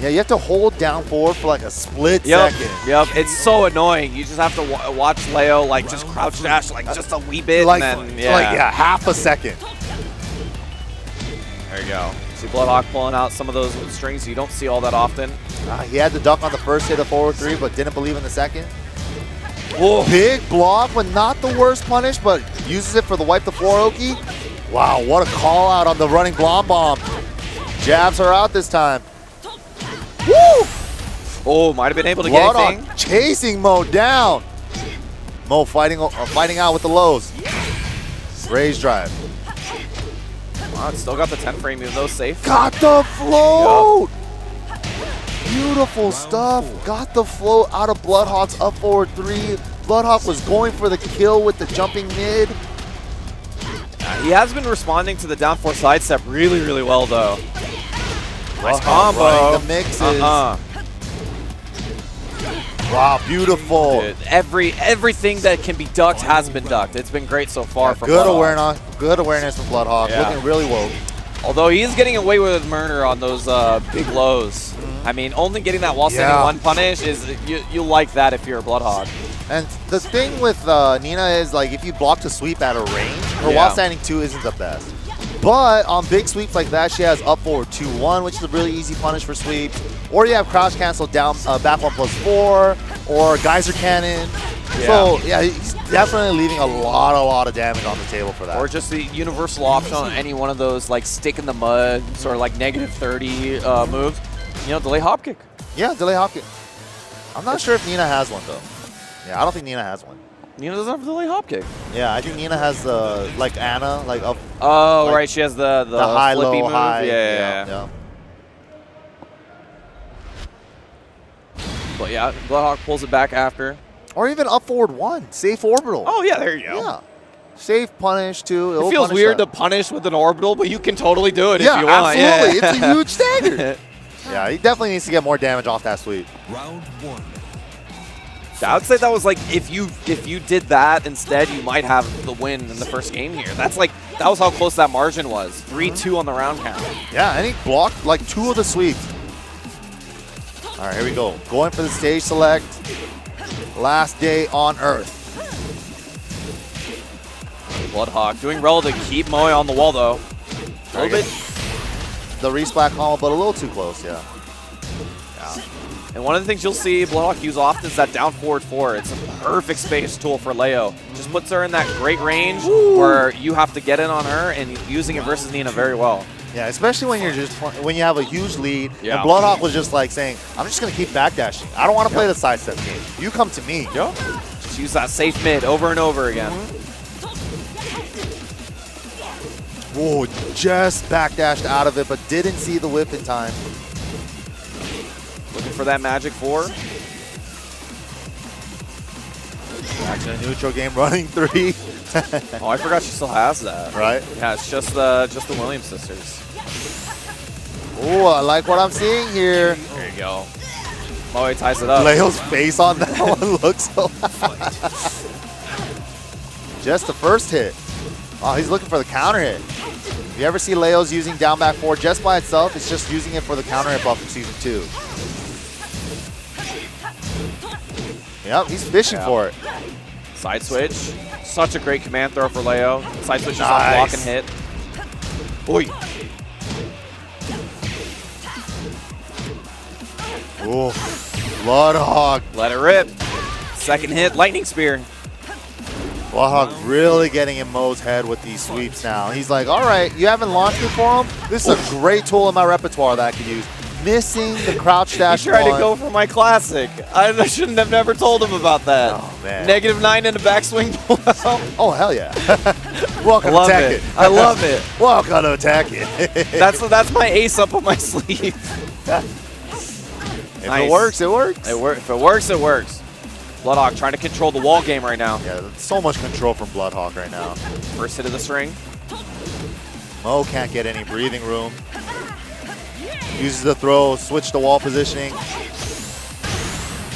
Yeah, you have to hold down forward for like a split second. Yep, it's so annoying. You just have to watch Leo like just crouch dash like just a wee bit, Like, and then yeah, half a second. There you go. See Bloodhawk pulling out some of those strings you don't see all that often. He had the duck on the first hit of forward 3, but didn't believe in the second. Whoa. Big block, but not the worst punish, but uses it for the wipe the floor Oki. Wow, what a call out on the running Blom Bomb. Jabs her out this time. Woo! Oh, might have been able to get anything. Bloodhawk chasing Mo down. Mo fighting out with the lows. Raise drive. Wow, it's still got the 10 frame even though safe. Got the float. Beautiful stuff. Got the float out of Bloodhawk's up forward 3. Bloodhawk was going for the kill with the jumping mid. He has been responding to the down 4 sidestep really, really well though. Nice Bloodhawk combo. running the mixes. Wow, beautiful. Dude, everything that can be ducked has been ducked. It's been great so far from good Bloodhawk. Good awareness from Bloodhawk. Yeah. Looking really woke. Although he is getting away with murder on those big lows. I mean, only getting that wall standing 1 punish is you like that if you're a Bloodhawk. And the thing with Nina is like if you block to sweep at a range, her wall standing 2 isn't the best. But on big sweeps like that, she has up forward 2-1, which is a really easy punish for sweeps. Or you have crouch cancel down back 1+4, or geyser cannon. Yeah. So yeah, he's definitely leaving a lot of damage on the table for that. Or just the universal option on any one of those like stick in the mud, sort of like -30 moves. You know, delay hop kick. Yeah, delay hop kick. I'm not sure if Nina has one though. Yeah, I don't think Nina has one. Nina doesn't have a delay hop kick. Yeah, I think Nina has like Anna, like up. Oh, like right, she has the high, flippy low, move. high. Yeah. But yeah, Bloodhawk pulls it back after. Or even up forward 1, safe orbital. Oh yeah, there you go. Yeah. Safe punish too. It feels weird to punish with an orbital, but you can totally do it yeah, if you want. Absolutely. Yeah, It's a huge stagger. Yeah, he definitely needs to get more damage off that sweep. Round 1. I would say that was like if you did that instead, you might have the win in the first game here. That was how close that margin was. 3-2 on the round count. Yeah, and he blocked like 2 of the sweeps. All right, here we go. Going for the stage select. Last day on Earth. Bloodhawk doing well to keep Moe on the wall though. A little bit. The resplat combo, but a little too close, yeah. And one of the things you'll see Bloodhawk use often is that down forward 4. It's a perfect space tool for Leo. Just puts her in that great range where you have to get in on her, and using it versus Nina very well. Yeah, especially when when you have a huge lead. Yeah. And Bloodhawk was just like saying, I'm just gonna keep backdashing. I don't want to play the sidestep game. You come to me. Yep. Just use that safe mid over and over again. Oh, just backdashed out of it, but didn't see the whip in time. Looking for that magic 4. Back to a neutral game, running 3. Oh, I forgot she still has that. Right? Yeah, it's just the Williams sisters. Oh, I like what I'm seeing here. There you go. Moe ties it up. Leo's face on that one looks so just the first hit. Oh, he's looking for the counter hit. If you ever see Leo's using down back 4 just by itself, it's just using it for the counter hit buff from Season 2. Yep, he's fishing for it. Side switch. Such a great command throw for Leo. Side switch is on block and hit. Oy. Ooh. Bloodhawk. Let it rip. Second hit, lightning spear. Bloodhawk really getting in Mo's head with these sweeps now. He's like, all right, you haven't launched me for him? This is a great tool in my repertoire that I could use. Missing the crouch dash. He tried to go for my classic. I shouldn't have never told him about that. Oh, man. -9 in the backswing. Oh, hell yeah. Welcome Love to Tekken. it. I love it. Welcome to Tekken. That's my ace up on my sleeve. If Nice. it works, it works. If it works, it works. Bloodhawk trying to control the wall game right now. Yeah, so much control from Bloodhawk right now. First hit of the string. Mo can't get any breathing room. Uses the throw, switch to wall positioning.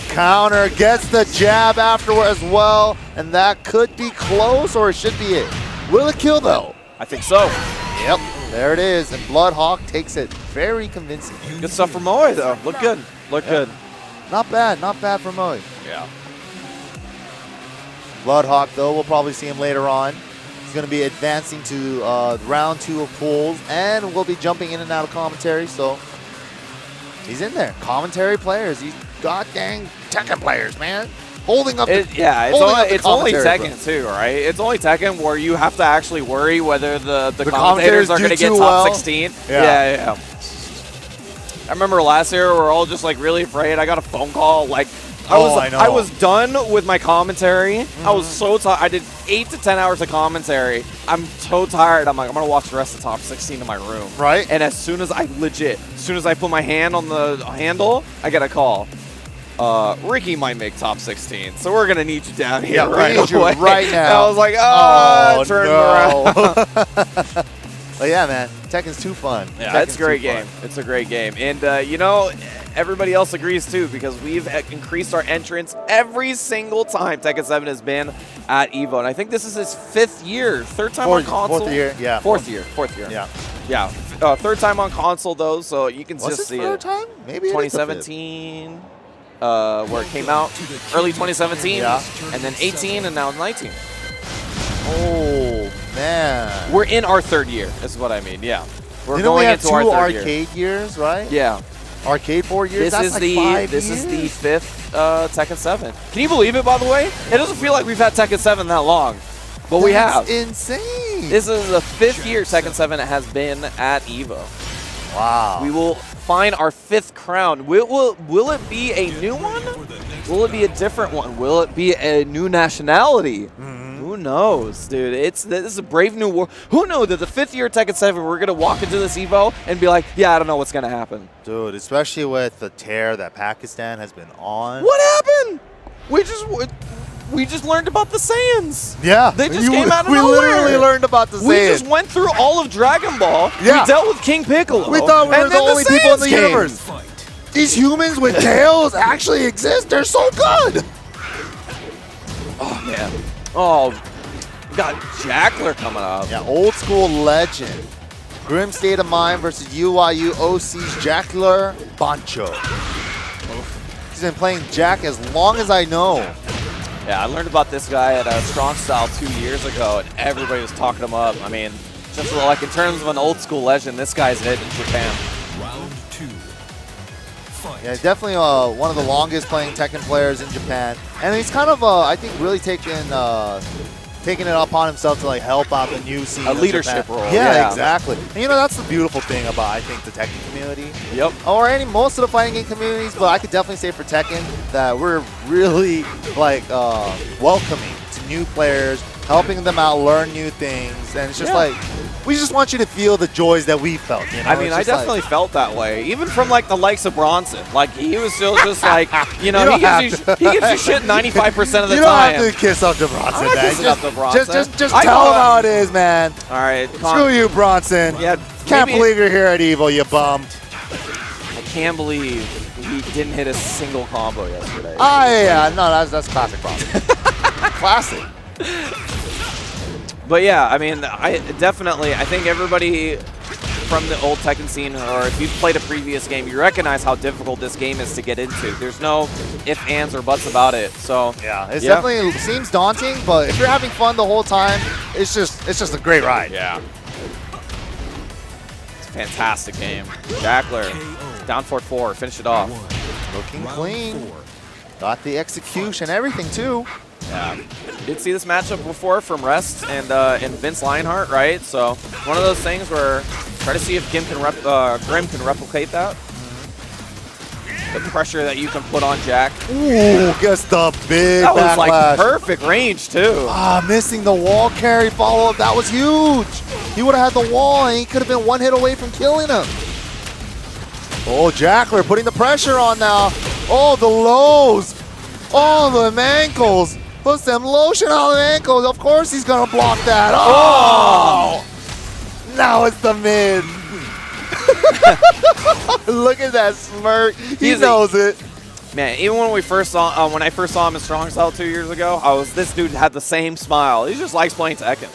Counter, gets the jab afterward as well, and that could be close, or it should be it. Will it kill, though? I think so. Yep, there it is, and Bloodhawk takes it very convincing. Good stuff for Moe, though. Look good. Look good. Not bad for Moe. Yeah. Bloodhawk, though, we'll probably see him later on. He's going to be advancing to round 2 of pools, and we'll be jumping in and out of commentary, so he's in there. Commentary players, these goddamn Tekken players, man. Holding up it's only commentary, Tekken too, right? It's only Tekken where you have to actually worry whether the commentators commentators are do going to get too top well. 16. Yeah. I remember last year we were all just like really afraid. I got a phone call like I know. I was done with my commentary. I was so tired. I did 8 to 10 hours of commentary. I'm so tired. I'm like, I'm going to watch the rest of top 16 in my room. Right. And as soon as I put my hand on the handle, I get a call. Ricky might make top 16, so we're going to need you down here right need you away. right now. And I was like, turn around. But yeah, man, Tekken's too fun. Yeah, Tekken's it's a great too fun. game. It's a great game. And, you know, everybody else agrees, too, because we've increased our entrance every single time Tekken 7 has been at EVO. And I think this is his 5th year, third time on console. Fourth year, yeah. Fourth year. Yeah. Yeah. Third time on console, though, so you can just see third it. time? Maybe 2017, where it came out, early 2017, Yeah. and then 18, and now 19. Oh, man. We're in our 3rd year, is what I mean, yeah. We're Didn't we going have into our 2 3rd year. arcade years, right? Yeah. Arcade 4 years? That's like 5 This years. is the 5th Tekken 7. Can you believe it, by the way? It doesn't feel like we've had Tekken 7 that long, but we have. That's insane. This is the 5th year Tekken 7 has been at EVO. Wow. We will find our 5th crown. Will it be a new one? Will it be a different one? Will it be a new nationality? Who knows, dude? This is a brave new world. Who knew that the 5th year Tekken 7 we're gonna walk into this EVO and be like, yeah, I don't know what's gonna happen. Dude, especially with the tear that Pakistan has been on. What happened? We just learned about the Saiyans. Yeah. They just came out of We nowhere. literally learned about the Saiyans. We just went through all of Dragon Ball. Yeah. We dealt with King Piccolo. We thought we were and the then only people in the Saiyans came. universe. These humans with tails actually exist. They're so good. Oh, man. Oh, we got Jackler coming up. Yeah, old school legend. Grim State of Mind versus UYU OC's Jackler Bancho. He's been playing Jack as long as I know. Yeah, I learned about this guy at Strong Style 2 years ago, and everybody was talking him up. I mean, just like in terms of an old school legend, this guy's it in Japan. Round 2. Fight. Yeah, definitely one of the longest playing Tekken players in Japan. And he's kind of, I think, really taking it upon himself to like help out the new scene. A of leadership Japan. role, Yeah, yeah. exactly. And you know, that's the beautiful thing about, I think, the Tekken community. Yep. Or most of the fighting game communities, but I could definitely say for Tekken that we're really like welcoming to new players, helping them out learn new things, and it's just like we just want you to feel the joys that we felt. You know? I mean, I definitely felt that way, even from like the likes of Bronson. Like he was still just like, you know, he gives you shit 95% of the you time. don't have to kiss up to Bronson, I'm not man. kissing up to Bronson. Just I tell know him how it is, man. All right, Screw you, Bronson. Yeah, Can't maybe- believe you're here at Evo, you bum. I can't believe he didn't hit a single combo yesterday. Ah, yeah, no, that's classic Bronson. Classic. But yeah, I mean, I think everybody from the old Tekken scene, or if you've played a previous game, you recognize how difficult this game is to get into. There's no ifs, ands, or buts about it. So yeah, it definitely seems daunting, but if you're having fun the whole time, it's just a great ride. Yeah. It's a fantastic game. Jackler, down 4-4, finish it off. Looking Round clean. 4. Got the execution, everything too. Yeah, did see this matchup before from Rest and Vince Lionheart, right? So one of those things where try to see if Grim can replicate that. The pressure that you can put on Jack. Ooh, gets the big That was backlash. like perfect range too. Ah, missing the wall carry follow-up. That was huge. He would have had the wall, and he could have been one hit away from killing him. Oh, Jackler putting the pressure on now. Oh, the lows. Oh, the ankles. Puts them lotion on the ankles. Of course he's going to block that. Oh! Now it's the mid. Look at that smirk. He knows it. Man, even when we first saw when I first saw him in Strong Style 2 years ago, this dude had the same smile. He just likes playing Tekken.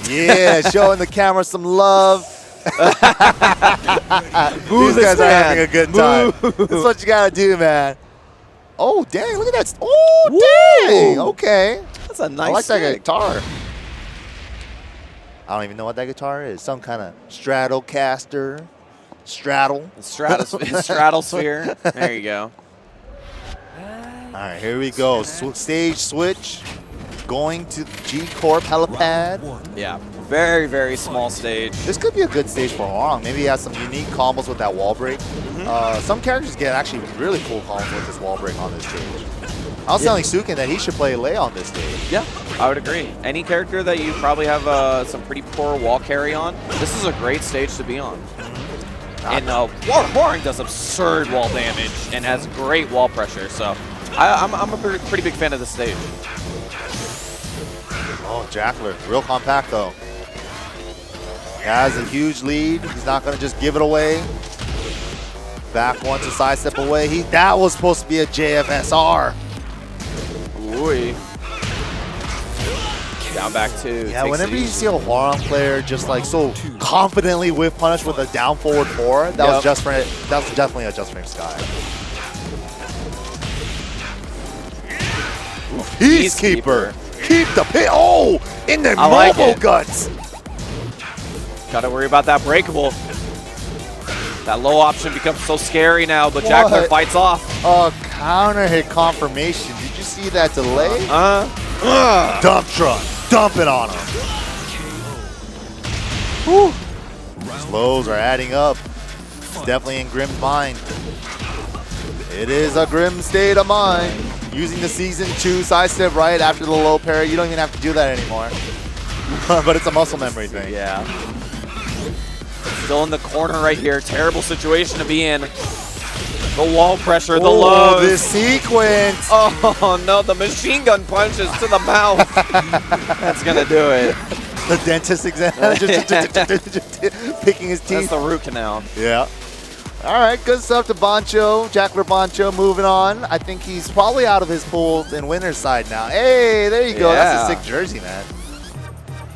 Yeah, showing the camera some love. These guys are having a good time. That's what you gotta do, man. Oh, dang, look at that. Oh, dang. Okay. That's a nice I like that stick. guitar. I don't even know what that guitar is. Some kind of Stratocaster. Straddle. Stratosphere. There you go. All right, here we go. Stage switch. Going to G Corp helipad. Yeah, very, very small stage. This could be a good stage for Hwang. Maybe he has some unique combos with that wall break. Some characters get actually really cool combos with this wall break on this stage. I was telling Sukin that he should play Lei on this stage. Yeah, I would agree. Any character that you probably have some pretty poor wall carry on, this is a great stage to be on. And Hwang does absurd wall damage and has great wall pressure, so I'm a pretty big fan of this stage. Oh, Jackler, real compact though. He has a huge lead. He's not gonna just give it away. Back one to sidestep away. That was supposed to be a JFSR. Ooh. Down back two. Yeah, whenever you see a Hwang player just like so confidently whiff punish with a down forward 4, that was just for it. That was definitely a just frame Sky. Peacekeeper. Keep the pit. Oh, in the mobile guts. Gotta worry about that breakable. That low option becomes so scary now, but Jackler fights off. Counter hit confirmation. Did you see that delay? Dump truck. Dump it on him. Whew. Slows are adding up. It's definitely in Grim's mind. It is a Grim state of mind. Using the Season 2 sidestep right after the low parry. You don't even have to do that anymore. But it's a muscle memory thing. Yeah. Still in the corner right here. Terrible situation to be in. The wall pressure, the lows. This sequence. Oh, no, the machine gun punches to the mouth. That's going to do it. The dentist exam. Picking his teeth. That's the root canal. Yeah. All right, good stuff to Boncho. Jackler Boncho moving on. I think he's probably out of his pool in winner's side now. Hey, there you go. That's a sick jersey, man.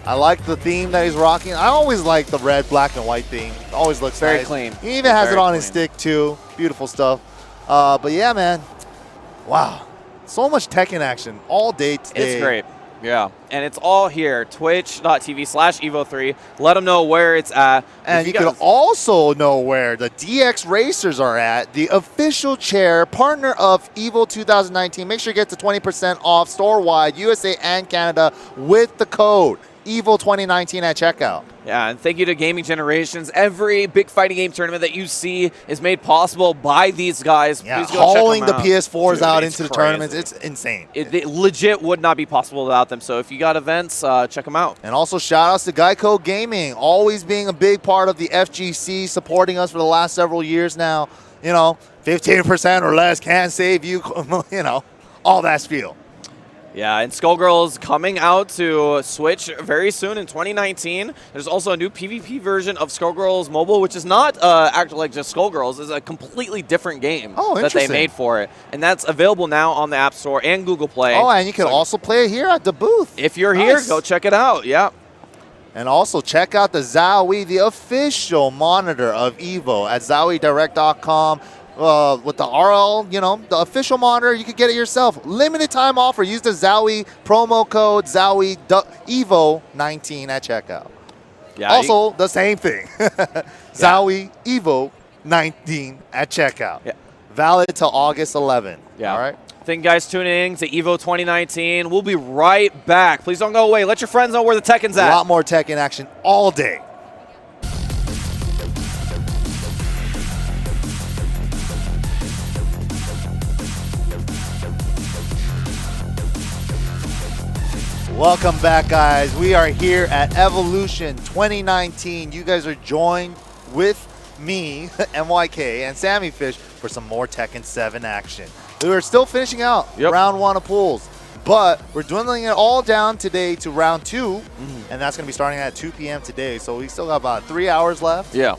I like the theme that he's rocking. I always like the red, black, and white theme. It always looks very nice. clean. He even has it on his stick, too. Beautiful stuff. But yeah, man. Wow. So much Tekken action all day today. It's great. Yeah, and it's all here, twitch.tv/evo3. Let them know where it's at. And you can also know where the DX Racers are at, the official chair partner of EVO 2019. Make sure you get to 20% off store-wide, USA and Canada, with the code EVO2019 at checkout. Yeah, and thank you to Gaming Generations. Every big fighting game tournament that you see is made possible by these guys. Yeah, please go hauling check them the out. PS4s out into the crazy. tournaments. It's insane. It legit would not be possible without them. So if you got events, check them out. And also shout outs to Geico Gaming, always being a big part of the FGC, supporting us for the last several years now. You know, 15% or less can save you, you know, all that spiel. Yeah, and Skullgirls coming out to Switch very soon in 2019. There's also a new PvP version of Skullgirls Mobile, which is not actually like just Skullgirls. It's a completely different game that they made for it. And that's available now on the App Store and Google Play. Oh, and you can also play it here at the booth. If you're here, go check it out. Yeah. And also check out the Zowie, the official monitor of EVO at ZowieDirect.com. With the RL, you know, the official monitor, you can get it yourself. Limited time offer. Use the Zowie promo code ZowieEvo19 at checkout. Yeah. Also, the same thing. Zowie Evo 19 at checkout. Yeah. valid till August 11. Yeah. All right. Thank you guys tuning in to EVO 2019. We'll be right back. Please don't go away. Let your friends know where the Tekken's A at. lot more Tekken action all day. Welcome back, guys. We are here at Evolution 2019. You guys are joined with me, MYK, and Sammy Fish for some more Tekken 7 action. We are still finishing out round 1 of pools, but we're dwindling it all down today to round 2, and that's going to be starting at 2 p.m. today. So we still got about 3 hours left. Yeah.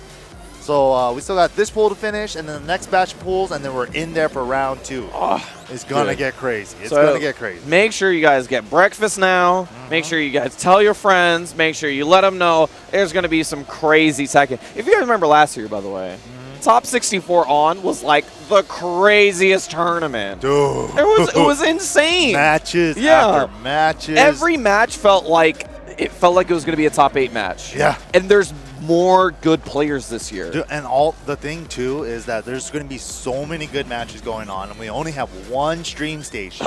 So we still got this pool to finish, and then the next batch of pools, and then we're in there for round 2. It's going to get crazy. It's going to get crazy. Make sure you guys get breakfast now. Make sure you guys tell your friends. Make sure you let them know there's going to be some crazy Tekken. If you guys remember last year, by the way, Top 64 on was like the craziest tournament. Dude. It was insane. Matches Yeah. after matches. Every match felt like it was going to be a top 8 match. Yeah. And there's more good players this year. Dude, and the thing too is that there's going to be so many good matches going on, and we only have one stream station.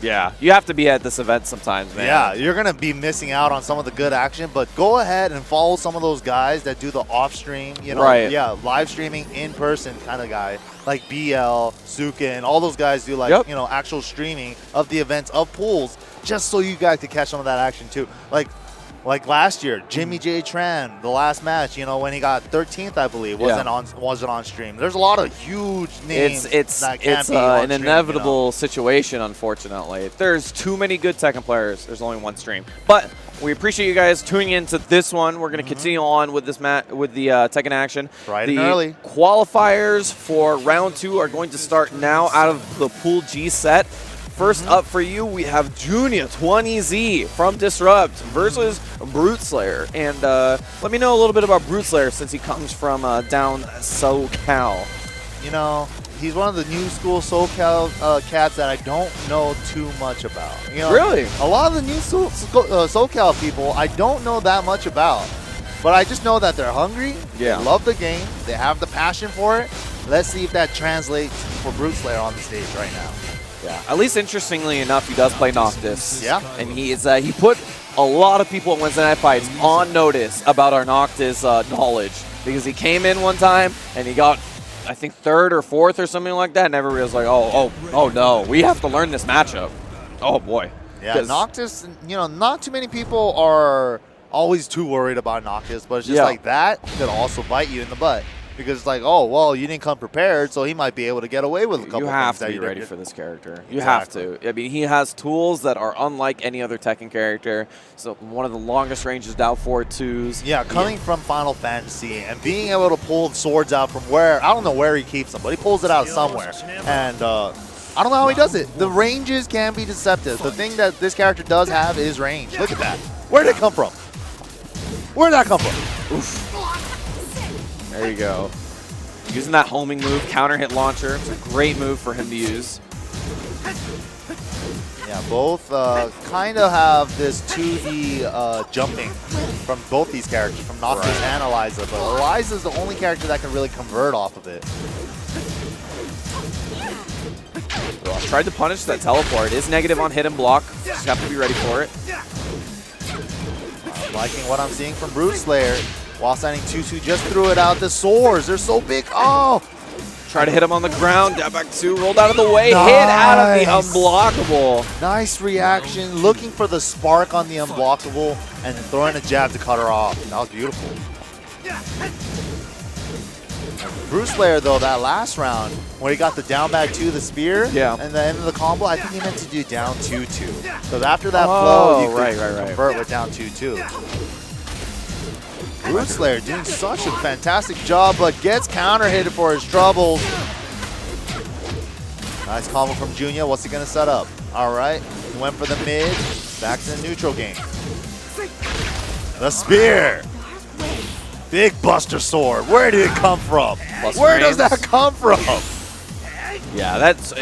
Yeah, you have to be at this event sometimes, man. Yeah, you're going to be missing out on some of the good action, but go ahead and follow some of those guys that do the off stream, you know, live streaming in person kind of guy, like BL, Suka, and all those guys do like, you know, actual streaming of the events of pools, just so you guys can catch some of that action too. Like last year, Jimmy J. Tran, the last match, you know, when he got 13th, I believe, wasn't on stream. There's a lot of huge names that can't be on an stream, inevitable situation, unfortunately. If there's too many good Tekken players, there's only one stream. But we appreciate you guys tuning into this one. We're going to continue on with this with the Tekken action. Bright and early. Qualifiers for round 2 are going to start now out of the Pool G set. First up for you, we have Junior 20Z from Disrupt versus Brute Slayer. And let me know a little bit about Brute Slayer since he comes from down SoCal. You know, he's one of the new school SoCal cats that I don't know too much about. You know, really? A lot of the new SoCal people I don't know that much about. But I just know that they're hungry, they love the game, they have the passion for it. Let's see if that translates for Brute Slayer on the stage right now. Yeah, at least interestingly enough, he does play Noctis. Yeah. And he put a lot of people at Wednesday Night Fights on notice about our Noctis knowledge because he came in one time and he got, I think, 3rd or 4th or something like that, and everybody was like, oh no, we have to learn this matchup. Oh boy. Yeah, Noctis, you know, not too many people are always too worried about Noctis, but it's just like that could also bite you in the butt. Because it's like, oh, well, you didn't come prepared, so he might be able to get away with a couple things. You have to be ready for this character. You have to. I mean, he has tools that are unlike any other Tekken character. So one of the longest ranges down forward 2s. Yeah, coming from Final Fantasy and being able to pull swords out from where, I don't know where he keeps them, but he pulls it out somewhere. And I don't know how he does it. The ranges can be deceptive. The thing that this character does have is range. Look at that. Where did it come from? Where did that come from? Oof. There you go. Using that homing move, counter hit launcher. It's a great move for him to use. Yeah, both kind of have this 2D jumping from both these characters, from Noctis and Eliza. But Eliza's the only character that can really convert off of it. Well, tried to punish that teleport. It is negative on hit and block. Just have to be ready for it. Liking what I'm seeing from Brute Slayer. While standing 2-2, just threw it out. The swords, they're so big. Oh! Try to hit him on the ground. Down back 2, rolled out of the way. Nice. Hit out of the unblockable. Nice reaction. Looking for the spark on the unblockable and throwing a jab to cut her off. That was beautiful. Brute Slayer, though, that last round, where he got the down back 2, the spear, and the end of the combo, I think he meant to do down 2-2. So after that flow, you could convert with down 2-2. Brute Slayer doing such a fantastic job, but gets counter-hit for his troubles. Nice combo from Junior. What's he going to set up? All right. He went for the mid. Back to the neutral game. The spear. Big Buster Sword. Where did it come from? Where does that come from? Yeah, it's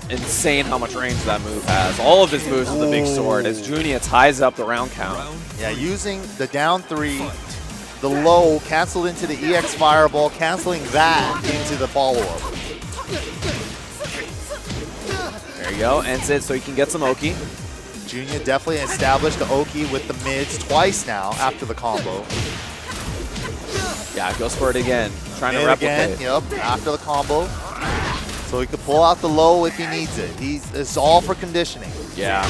insane how much range that move has. All of his moves with the big sword as Junior ties up the round count. Yeah, using the down 3. The low canceled into the EX Fireball, canceling that into the follow-up. go. Ends it so he can get some Oki. Junior definitely established the Oki with the mids twice now after the combo. Yeah, goes for it again. Trying to Mid replicate. again, yep, after the combo. So he could pull out the low if he needs it. It's all for conditioning. Yeah.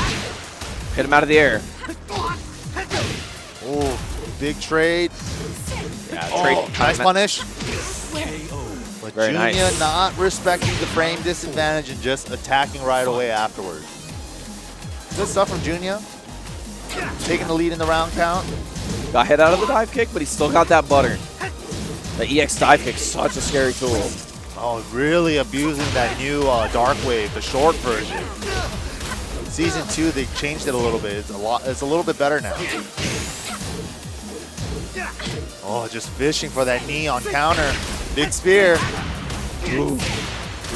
Hit him out of the air. Oh, big trade. Yeah, Oh, nice punish. But Very Junior nice. not respecting the frame disadvantage and just attacking right away afterwards. Good stuff from Junior. Taking the lead in the round count. Got hit out of the dive kick, but he still got that butter. The EX dive kick, such a scary tool. Oh, really abusing that new Dark Wave, the short version. Season 2, they changed it a little bit. It's a little bit better now. Oh, just fishing for that knee on counter. Big spear. Ooh.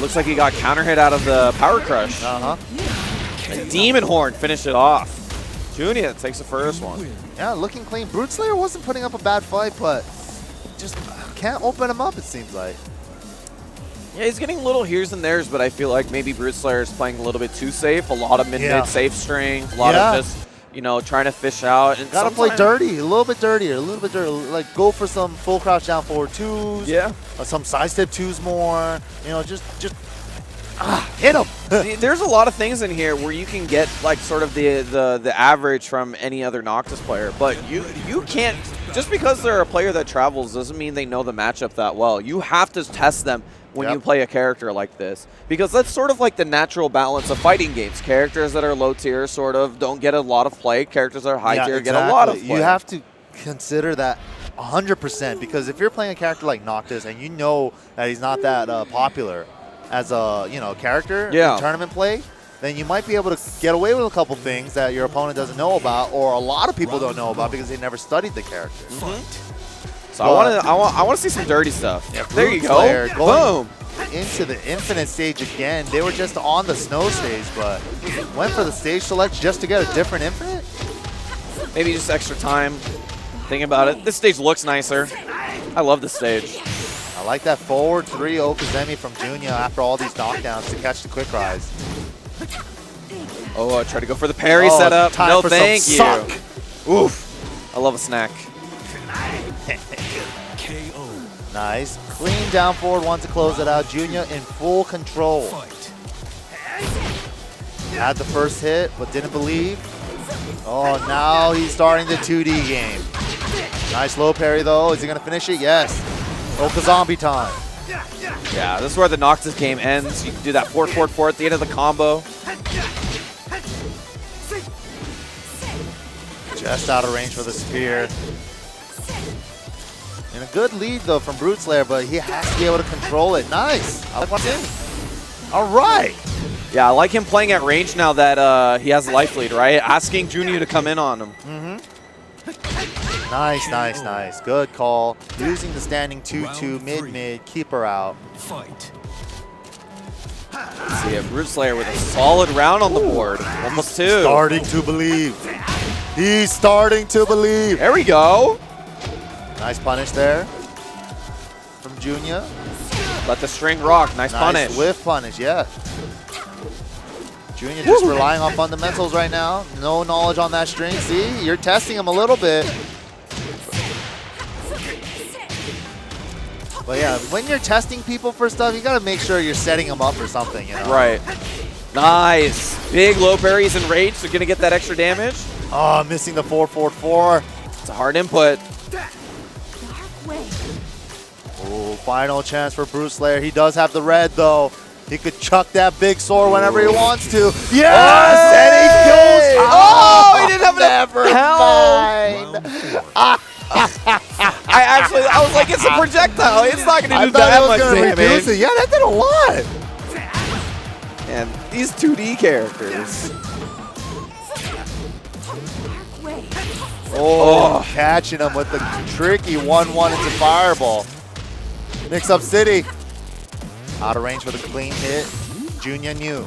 Looks like he got counter hit out of the power crush. And Demon Horn finished it off. Junior takes the first one. Yeah, looking clean. Brute Slayer wasn't putting up a bad fight, but just can't open him up, it seems like. Yeah, he's getting little here's and there's, but I feel like maybe Brute Slayer is playing a little bit too safe. A lot of mid-mid safe string, a lot of just, you know, trying to fish out. And gotta play dirty, a little bit dirtier, like go for some full crouch down forward twos. Yeah. Some side step twos more. You know, just hit him. There's a lot of things in here where you can get like sort of the average from any other Noctis player, but you can't, just because they're a player that travels doesn't mean they know the matchup that well. You have to test them when you play a character like this, because that's sort of like the natural balance of fighting games. Characters that are low tier sort of don't get a lot of play. Characters that are high tier get a lot of play. You have to consider that 100%, because if you're playing a character like Noctis and you know that he's not that popular as a character in tournament play, then you might be able to get away with a couple things that your opponent doesn't know about, or a lot of people don't know about because they never studied the character. So I want to see some dirty stuff. Yeah, there you go. Boom. Into the infinite stage again. They were just on the snow stage, but went for the stage select just to get a different infinite. Maybe just extra time. Thinking about it, this stage looks nicer. I love this stage. I like that forward 3 Okazemi from Junior after all these knockdowns to catch the quick rise. Oh, I tried to go for the parry setup. No, thank you. Suck. Oof. I love a snack. KO. Nice. Clean down forward one to close it out. Junior in full control. Had the first hit, but didn't believe. Oh, now he's starting the 2D game. Nice low parry, though. Is he going to finish it? Yes. Okazombie time. Yeah, this is where the Noctis game ends. You can do that 4-4-4 at the end of the combo. Just out of range for the spear. And a good lead, though, from Brute Slayer, but he has to be able to control it. Nice. I like what's in. All right. Yeah, I like him playing at range now that he has life lead, right? Asking Junior to come in on him. Nice, nice, nice. Good call. Using the standing 2-2 mid-mid, keep her out. Fight. Let's see a Brute Slayer with a solid round on the board. Almost 2. Starting to believe. He's starting to believe. There we go. Nice punish there from Junior. Let the string rock. Nice punish. Whiff punish, yeah. Junior just relying on fundamentals right now. No knowledge on that string. See, you're testing him a little bit. But yeah, when you're testing people for stuff, you gotta make sure you're setting them up for something, you know? Right. Nice. Big low parries and rage, so gonna get that extra damage. Oh, missing the 4-4-4. It's a hard input. Oh, final chance for Brute Slayer. He does have the red, though. He could chuck that big sword whenever he wants to. Yes! And he kills. Oh, he didn't have enough Never mind. I was like, it's a projectile. It's not going to do that much damage. Yeah, that did a lot. And these 2D characters. Oh, catching him with the tricky 1-1 into Fireball. Mix-up City. Out of range for the clean hit. Junior New.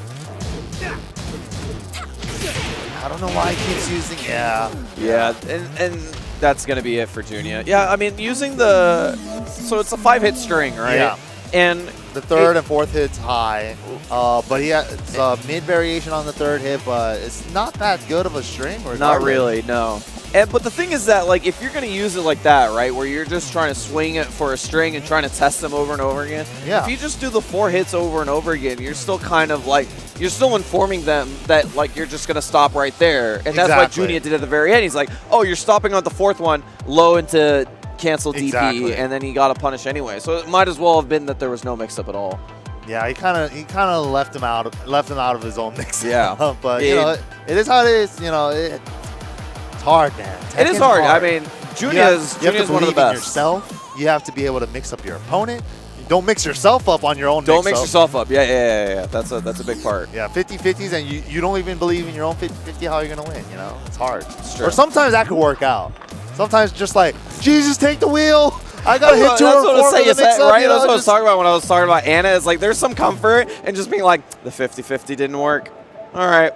I don't know why he keeps using, Yeah, and that's going to be it for Junior. Yeah, I mean, using the, so it's a 5-hit string, right? Yeah. And The third and fourth hit's high, but he has mid variation on the third hit, but it's not that good of a string. Not really, no. But the thing is that, like, if you're going to use it like that, right, where you're just trying to swing it for a string and trying to test them over and over again, if you just do the 4 hits over and over again, you're still kind of like, you're still informing them that, like, you're just going to stop right there. And that's what Junia did at the very end. He's like, oh, you're stopping on the 4th one, low into cancel DP, and then he got a punish anyway. So it might as well have been that there was no mix-up at all. Yeah, he kind of left him out of his own mix. Yeah, but you know, it is how it is. You know, it's hard, man. It is hard. I mean, Junia's one of the best. In yourself. You have to be able to mix up your opponent. Don't mix yourself up on your own. Don't mix yourself up. Yeah. That's a big part. Yeah, 50-50s, and you don't even believe in your own 50-50 how you're gonna win. You know, it's hard. It's true. Or sometimes that could work out. Sometimes just like, Jesus, take the wheel. I gotta hit 2 or 4 for the mix-up. Right? That's what I was talking about when I was talking about Anna. Is like there's some comfort in just being like the 50-50 didn't work. All right.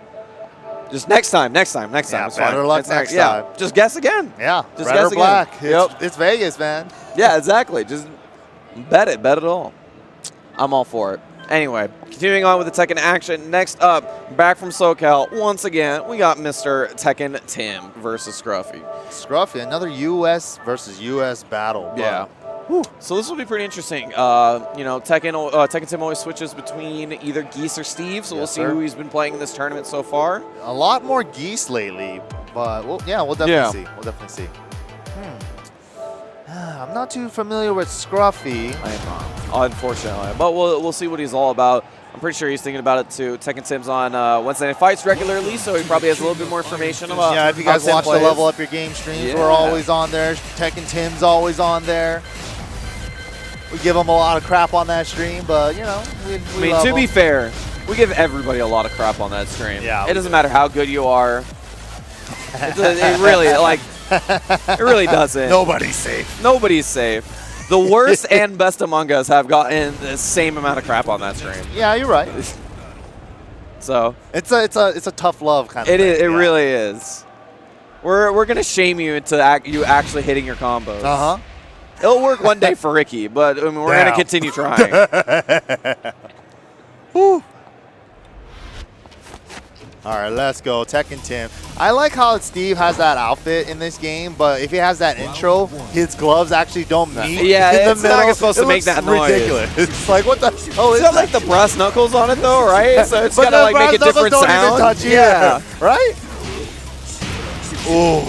Just next time. Yeah, it's better luck next time. Yeah, just guess again. Yeah, just red guess or black. Again. It's Vegas, man. Yeah, exactly. Just bet it all. I'm all for it. Anyway, continuing on with the Tekken action. Next up, back from SoCal, once again, we got Mr. Tekken Tim versus Scruffy. Scruffy, another U.S. versus U.S. battle. Yeah. So this will be pretty interesting. You know, Tekken Tim always switches between either Geese or Steve, so we'll see who he's been playing in this tournament so far. A lot more Geese lately, but we'll definitely see. We'll definitely see. I'm not too familiar with Scruffy. I am not, unfortunately, but we'll see what he's all about. I'm pretty sure he's thinking about it too. Tekken Tim's on Wednesday Night Fights regularly, so he probably has a little bit more information about. Yeah, if you guys watch the Level Up Your Game streams, we're always on there. Tekken Tim's always on there. We give him a lot of crap on that stream, but you know, we love to him. be fair, we give everybody a lot of crap on that stream. Yeah, it doesn't matter how good you are. It really it really doesn't. Nobody's safe. Nobody's safe. The worst and best among us have gotten the same amount of crap on that stream. Yeah, you're right. So it's a tough love kind of thing. It really is. We're gonna shame you into you actually hitting your combos. It'll work one day for Ricky, but I mean, we're gonna continue trying. Woo. All right, let's go. Tekken Tim. I like how Steve has that outfit in this game, but if he has that intro, his gloves actually don't meet in the middle. Not supposed to make that noise. Ridiculous. It's like, what the hell is that? It's got like the brass knuckles on it though, right? So it's got to like make a different sound. Yeah. Right? Ooh.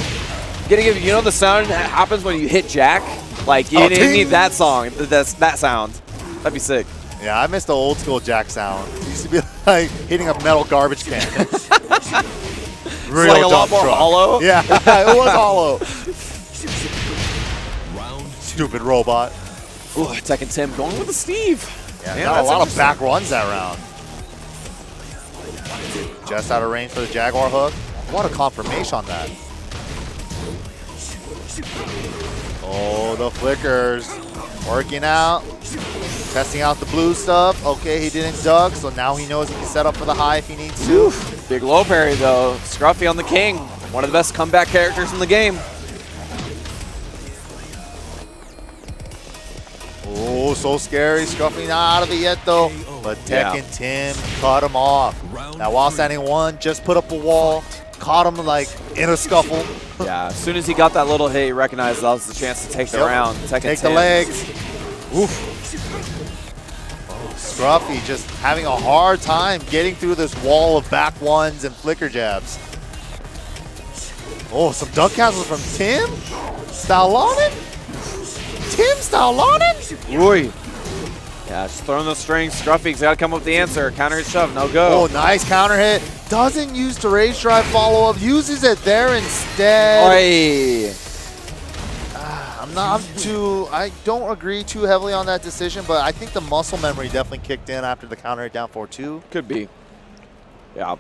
You know the sound that happens when you hit Jack? Like, you need that song, that sound. That'd be sick. Yeah, I miss the old school Jack sound. It used to be like hitting a metal garbage can. It's like a lot more hollow? Yeah, it was hollow. Stupid robot. Ooh, Tekken Tim going with the Steve. Yeah, got a lot of back runs that round. Just out of range for the Jaguar hook. What a confirmation on that. Oh, the flickers. Working out. Testing out the blue stuff. Okay, he didn't duck, so now he knows he can set up for the high if he needs to. Big low parry, though. Scruffy on the King. One of the best comeback characters in the game. Oh, so scary. Scruffy not out of it yet, though. But Tekken Tim cut him off. Now, while standing one, just put up a wall. Caught him, like, in a scuffle. Yeah, as soon as he got that little hit, he recognized that was the chance to take the round. Take the legs. Oof. Scruffy just having a hard time getting through this wall of back ones and flicker jabs. Oh, some duck cancels from Tim. Style on it. Tim style on it. Oi. Yeah, just throwing those strings. Scruffy's got to come up with the answer. Counter hit shove, no go. Oh, nice counter hit. Doesn't use the rage drive follow up. Uses it there instead. Oi. I don't agree too heavily on that decision, but I think the muscle memory definitely kicked in after the counter hit down 4-2. Could be. Yeah.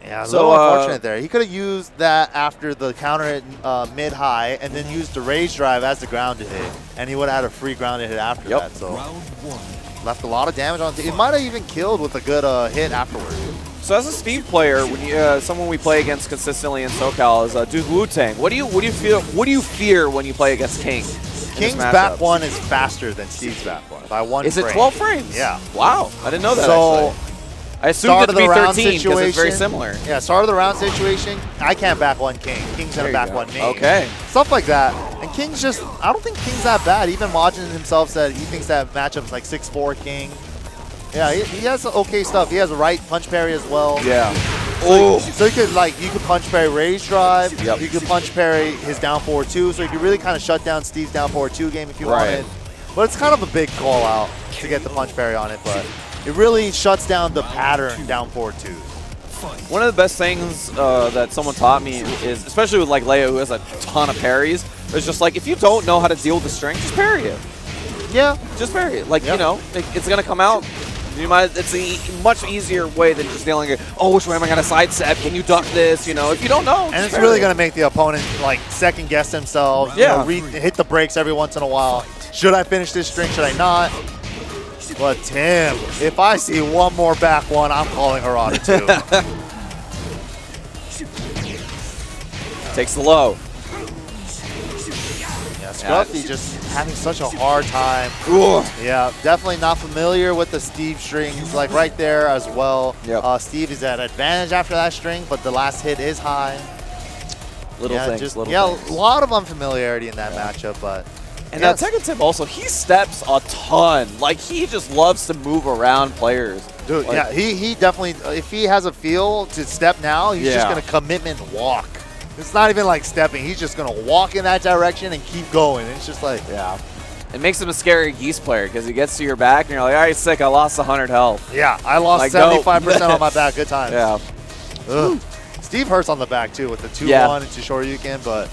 Yeah, a little unfortunate there. He could have used that after the counter hit mid-high and then used the rage drive as the grounded hit, and he would have had a free grounded hit after that. So left a lot of damage on it. It might have even killed with a good hit afterwards. So as a Steve player, when you someone we play against consistently in SoCal is Duke Wu-Tang. What do you fear when you play against King? King's back one is faster than Steve's back one. by 1 Is frame. it 12 frames? Yeah. Wow, I didn't know that So, actually. I assumed start it of to the be round 13 because situation. it's very similar. Yeah, start of the round situation. I can't back one King. King's There gonna you back go. one me. Okay. Stuff like that. And King's just, I don't think King's that bad. Even Majin himself said he thinks that matchup's like 6-4 King. Yeah, he has okay stuff. He has a right punch parry as well. Yeah. So you could you could punch parry Rage Drive. Yep. You could punch parry his down forward 2. So you could really kind of shut down Steve's down forward 2 game if you wanted. But it's kind of a big call out to get the punch parry on it. But it really shuts down the pattern down forward 2. One of the best things that someone taught me is, especially with like Leo, who has a ton of parries, is just like if you don't know how to deal with the string, just parry it. Yeah. Just parry it. Like, you know, it's going to come out. It's a much easier way than just dealing with, oh, which way am I going to sidestep? Can you duck this? You know, if you don't know. And it's really going to make the opponent like second guess themselves. Yeah. You know, hit the brakes every once in a while. Should I finish this string? Should I not? But Tim, if I see one more back one, I'm calling her on it too. Takes the low. Yeah, Scruffy just having such a hard time. Ooh. Yeah, definitely not familiar with the Steve strings, like right there as well. Yep. Steve is at advantage after that string, but the last hit is high. Little things. A lot of unfamiliarity in that matchup, but. And now Tekken Tip also, he steps a ton. Like, he just loves to move around players. Dude, like, yeah, he definitely, if he has a feel to step now, he's just going to commitment walk. It's not even like stepping. He's just going to walk in that direction and keep going. It's just like, yeah. It makes him a scary Geese player because he gets to your back and you're like, all right, sick, I lost 100 health. Yeah, I lost like, 75% on my back. Good times. Yeah. Ugh. Steve hurts on the back too with the 2-1 and 2 Shoryuken, but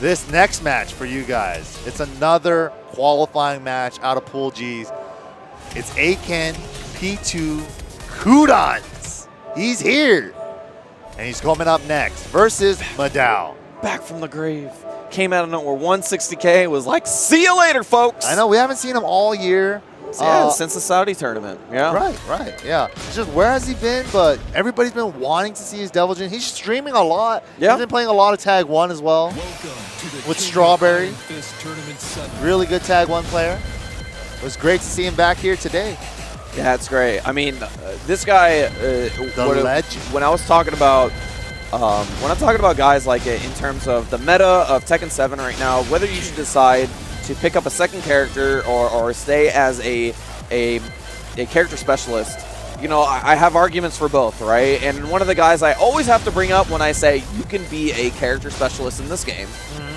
this next match for you guys, it's another qualifying match out of Pool G's. It's Aiken P2 Kudans. He's here. And he's coming up next versus Madao. Back from the grave. Came out of nowhere. 160K was like, see you later, folks. I know, we haven't seen him all year. Yeah, since the Saudi tournament. Yeah. Right, yeah. It's just, where has he been? But everybody's been wanting to see his Devil Jin. He's streaming a lot. Yeah. He's been playing a lot of Tag 1 as well. With Strawberry. Really good Tag 1 player. It was great to see him back here today. Yeah, it's great. I mean, this guy, legend. When I was talking about, when I'm talking about guys like in terms of the meta of Tekken 7 right now, whether you should decide to pick up a second character or stay as a character specialist, you know, I have arguments for both, right? And one of the guys I always have to bring up when I say you can be a character specialist in this game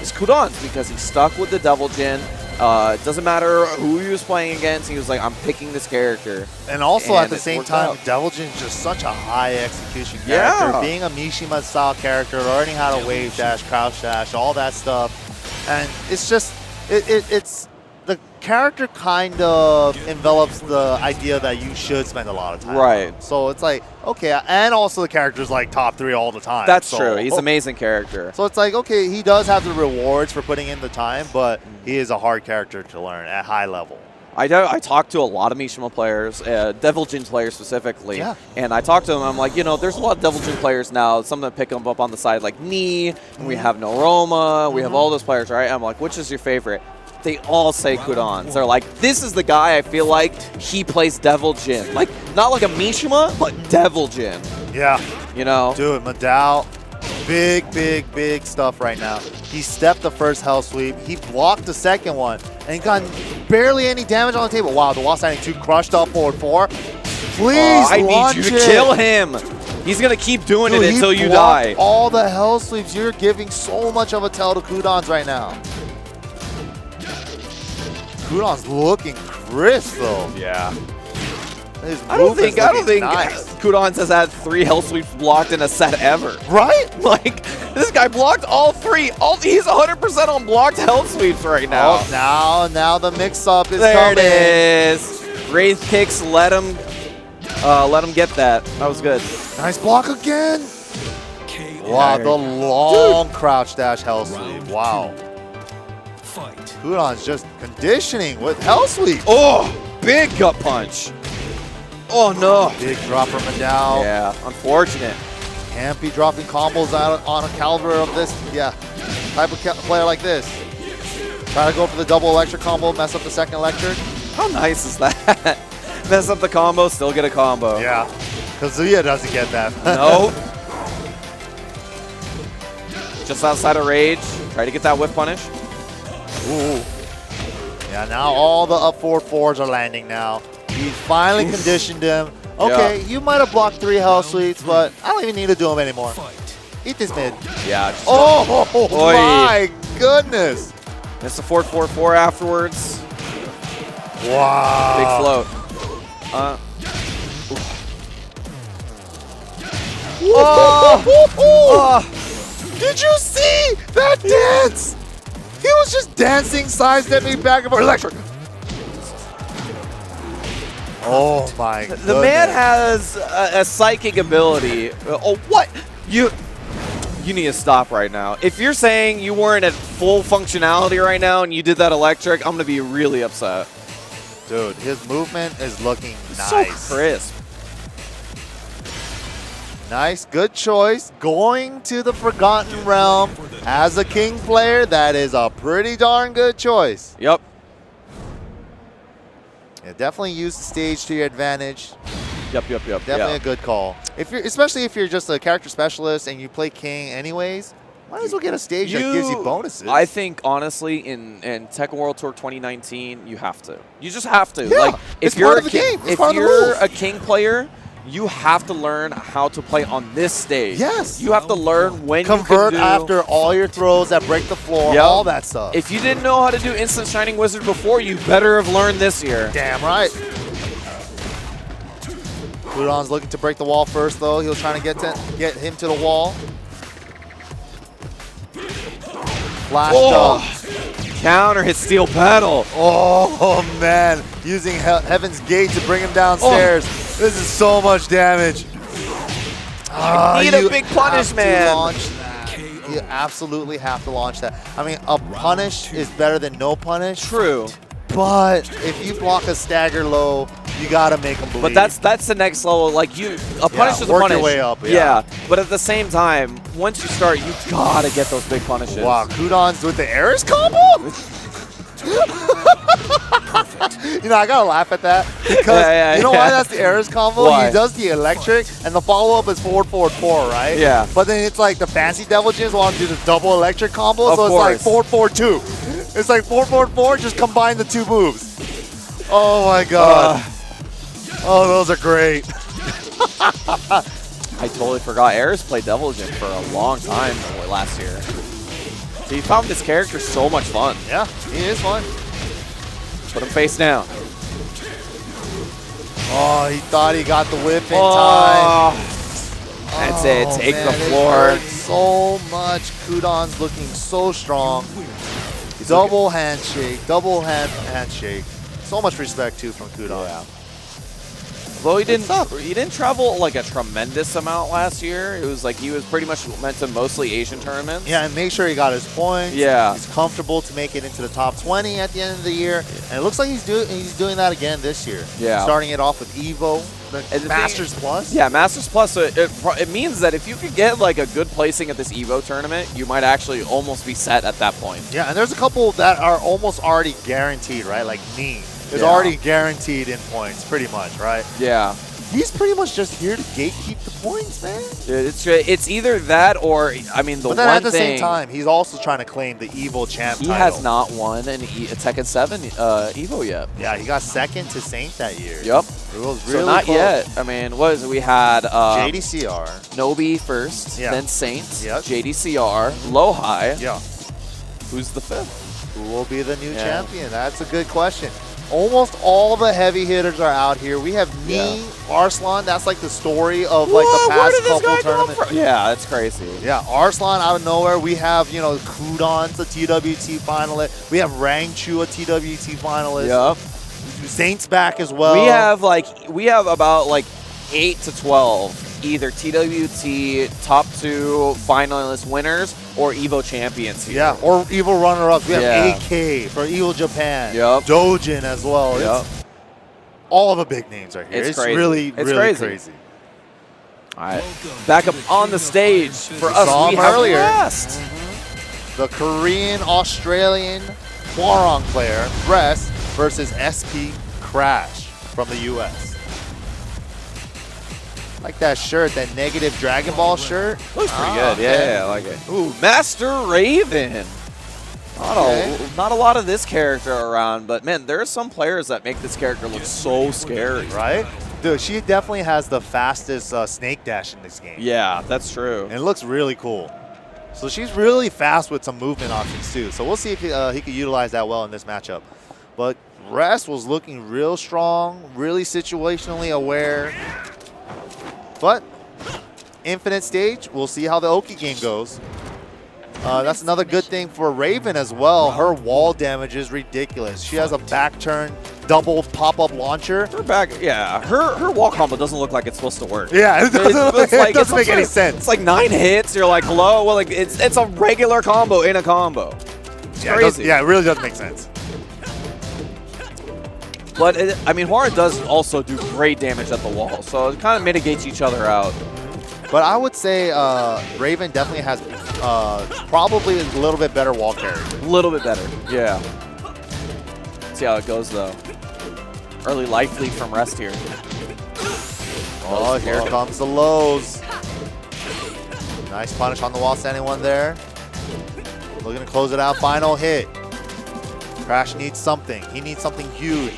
is Kudans, because he's stuck with the Devil Jin. It doesn't matter who he was playing against. He was like, I'm picking this character. And also at the it same worked time, out. Devil Jin's just such a high execution character. Yeah. Being a Mishima style character, learning how to wave dash, crouch dash, all that stuff. And it's just, it's the character kind of envelops the idea that you should spend a lot of time. Right. So it's like, okay, and also the character's like top 3 all the time. That's true. He's an amazing character. So it's like, okay, he does have the rewards for putting in the time, but he is a hard character to learn at high level. I talk to a lot of Mishima players, Devil Jin players specifically, and I talk to them, I'm like, you know, there's a lot of Devil Jin players now, some that pick them up on the side like Ni, and we have Noroma, we have all those players, right? I'm like, which is your favorite? They all say Kudans. They're like, this is the guy I feel like he plays Devil Jin. Like, not like a Mishima, but Devil Jin. Yeah. You know? Dude, Madao, big stuff right now. He stepped the first Hell Sweep. He blocked the second one. And he got barely any damage on the table. Wow, the wall standing 2 crushed up forward 4. Please, I need you to kill him. He's going to keep doing it until you die. All the Hell Sweeps. You're giving so much of a tell to Kudans right now. Kudans looking crisp though. Yeah. I don't think nice. Kudans has had 3 Hell Sweeps blocked in a set ever. Right? Like, this guy blocked all 3. He's 100% on blocked Hell Sweeps right now. Oh, now the mix-up is there coming. There it is. Wraith kicks, let him get that. That was good. Nice block again. Wow, the long crouch dash Hell Sweep. Wow. Kudans just conditioning with Hell Sweep. Oh, big gut punch. Oh, no. Big drop from Madao. Yeah, unfortunate. Can't be dropping combos out on a caliber of this, type of player like this. Try to go for the double electric combo, mess up the second electric. How nice is that? Mess up the combo, still get a combo. Yeah, Kazuya doesn't get that. Nope. Just outside of rage. Try to get that whip punish. Ooh. Yeah, now all the up 4-4s are landing now. He's finally conditioned him. Okay, you might have blocked 3 hell sweeps, but I don't even need to do them anymore. Eat this mid. Yeah. Oh my goodness. It's a 4-4-4 afterwards. Wow. Big float. Did you see that dance? He was just dancing, sidestepping back and forth. Electric. Oh my goodness. The man has a psychic ability. Oh, what? You need to stop right now. If you're saying you weren't at full functionality right now and you did that electric, I'm going to be really upset. Dude, his movement is looking nice. So crisp. Nice, good choice. Going to the Forgotten Realm as a King player, that is a pretty darn good choice. Yep. Yeah, definitely use the stage to your advantage. Yep. Definitely a good call. If you're, especially if you're just a character specialist and you play King anyways, might as well get a stage that gives you bonuses. I think honestly, in Tekken World Tour 2019, you have to. You just have to. Yeah, like it's if you're part of the game. It's part of the rules. a King player, you have to learn how to play on this stage. Yes. You have to learn when convert you can do, after all your throws that break the floor, Yep. all that stuff. If you didn't know how to do Instant Shining Wizard before, you better have learned this year. Damn right. Kudon's looking to break the wall first, though. He'll try to get him to the wall. Flash jump. Counter hit Steel Battle. Oh, man. Using Heaven's Gate to bring him downstairs. This is so much damage. Need a big punish, man. Launch that. You absolutely have to launch that. I mean, a punish is better than no punish. True. But if you block a stagger low, you gotta make them bleed. But that's the next level. Like a punish is a work punish. your way up. Yeah. But at the same time, once you start, you gotta get those big punishes. Wow, Kudon's with the Ares combo? You know, I gotta laugh at that because you know why that's the Ares combo? Why? He does the electric, and the follow-up is forward, forward, forward, right? Yeah. But then it's like the fancy Devil Jins want to do the double electric combo, Of so it's course. like forward, forward, 2. It's like forward, forward, 4, just combine the 2 moves. Oh my god. Oh, those are great. I totally forgot. Ares played Devil Jin for a long time last year. So he found this character so much fun. Yeah, he is fun. Put him face down. Oh, he thought he got the whip in time. That's it. Take man, the it floor. hurt so much. Kudon's looking so strong. Double handshake, handshake. So much respect too from Kudon. Yeah. Though he didn't travel like a tremendous amount last year. It was like he was pretty much meant to mostly Asian tournaments. Yeah, and make sure he got his points. Yeah. He's comfortable to make it into the top 20 at the end of the year. And it looks like he's doing that again this year. Yeah. Starting it off with Evo, the Masters Plus. Yeah, Masters Plus. So it means that if you could get like a good placing at this Evo tournament, you might actually almost be set at that point. Yeah, and there's a couple that are almost already guaranteed, right? Like me. Is already guaranteed in points, pretty much, right? Yeah. He's pretty much just here to gatekeep the points, man. It's either that or, I mean, the but then one at the thing, same time, he's also trying to claim the Evo champ title. he has not won a Tekken 7 Evo yet. Yeah, he got second to Saint that year. Yep. It was So really not close. yet. I mean, what is it? We had JDCR. Nobi first, Yeah. then Saint, Yep. JDCR, Lowhigh. Yeah. Who's the 5th? Who will be the new champion? That's a good question. Almost all the heavy hitters are out here. We have Arslan. That's like the story of like the past couple tournaments. Yeah, that's crazy. Yeah, Arslan out of nowhere. We have, you know, Kudon's a TWT finalist. We have Rangchu, a TWT finalist. Yep. Saint's back as well. We have about like 8 to 12 either TWT top 2 finalist winners or Evo champions here. Yeah, or Evo runner-ups. We have Yeah. AK for Evo Japan. Yep. Dojin as well. Yep. All the big names are here. It's crazy. Really, It's really crazy. All right, back up on the stage for us. Saw We him have earlier. Rest. The Korean-Australian Hwarang player, Rest, versus SP Crash from the US. Like that shirt, that negative Dragon Ball shirt. Looks pretty good. Yeah, I like it. Ooh, Master Raven. Not a lot of this character around, but man, there are some players that make this character look so scary. Right? Dude, she definitely has the fastest snake dash in this game. Yeah, that's true. And it looks really cool. So she's really fast with some movement options too. So we'll see if he could utilize that well in this matchup. But Rest was looking real strong, really situationally aware. But infinite stage, we'll see how the Oki game goes. That's another good thing for Raven as well. Her wall damage is ridiculous. She has a back turn, double pop-up launcher. Her wall combo doesn't look like it's supposed to work. Yeah, it doesn't make any sense. It's like 9 hits. You're like, hello? Well, like it's a regular combo in a combo. It's crazy. It really doesn't make sense. But, I mean, Hora does also do great damage at the wall, so it kind of mitigates each other out. But I would say Raven definitely has probably a little bit better wall carry. A little bit better, yeah. See how it goes, though. Early life lead from Rest here. Oh, here comes the lows. Nice punish on the wall, standing one there. Looking to close it out, final hit. Crash needs something. He needs something huge.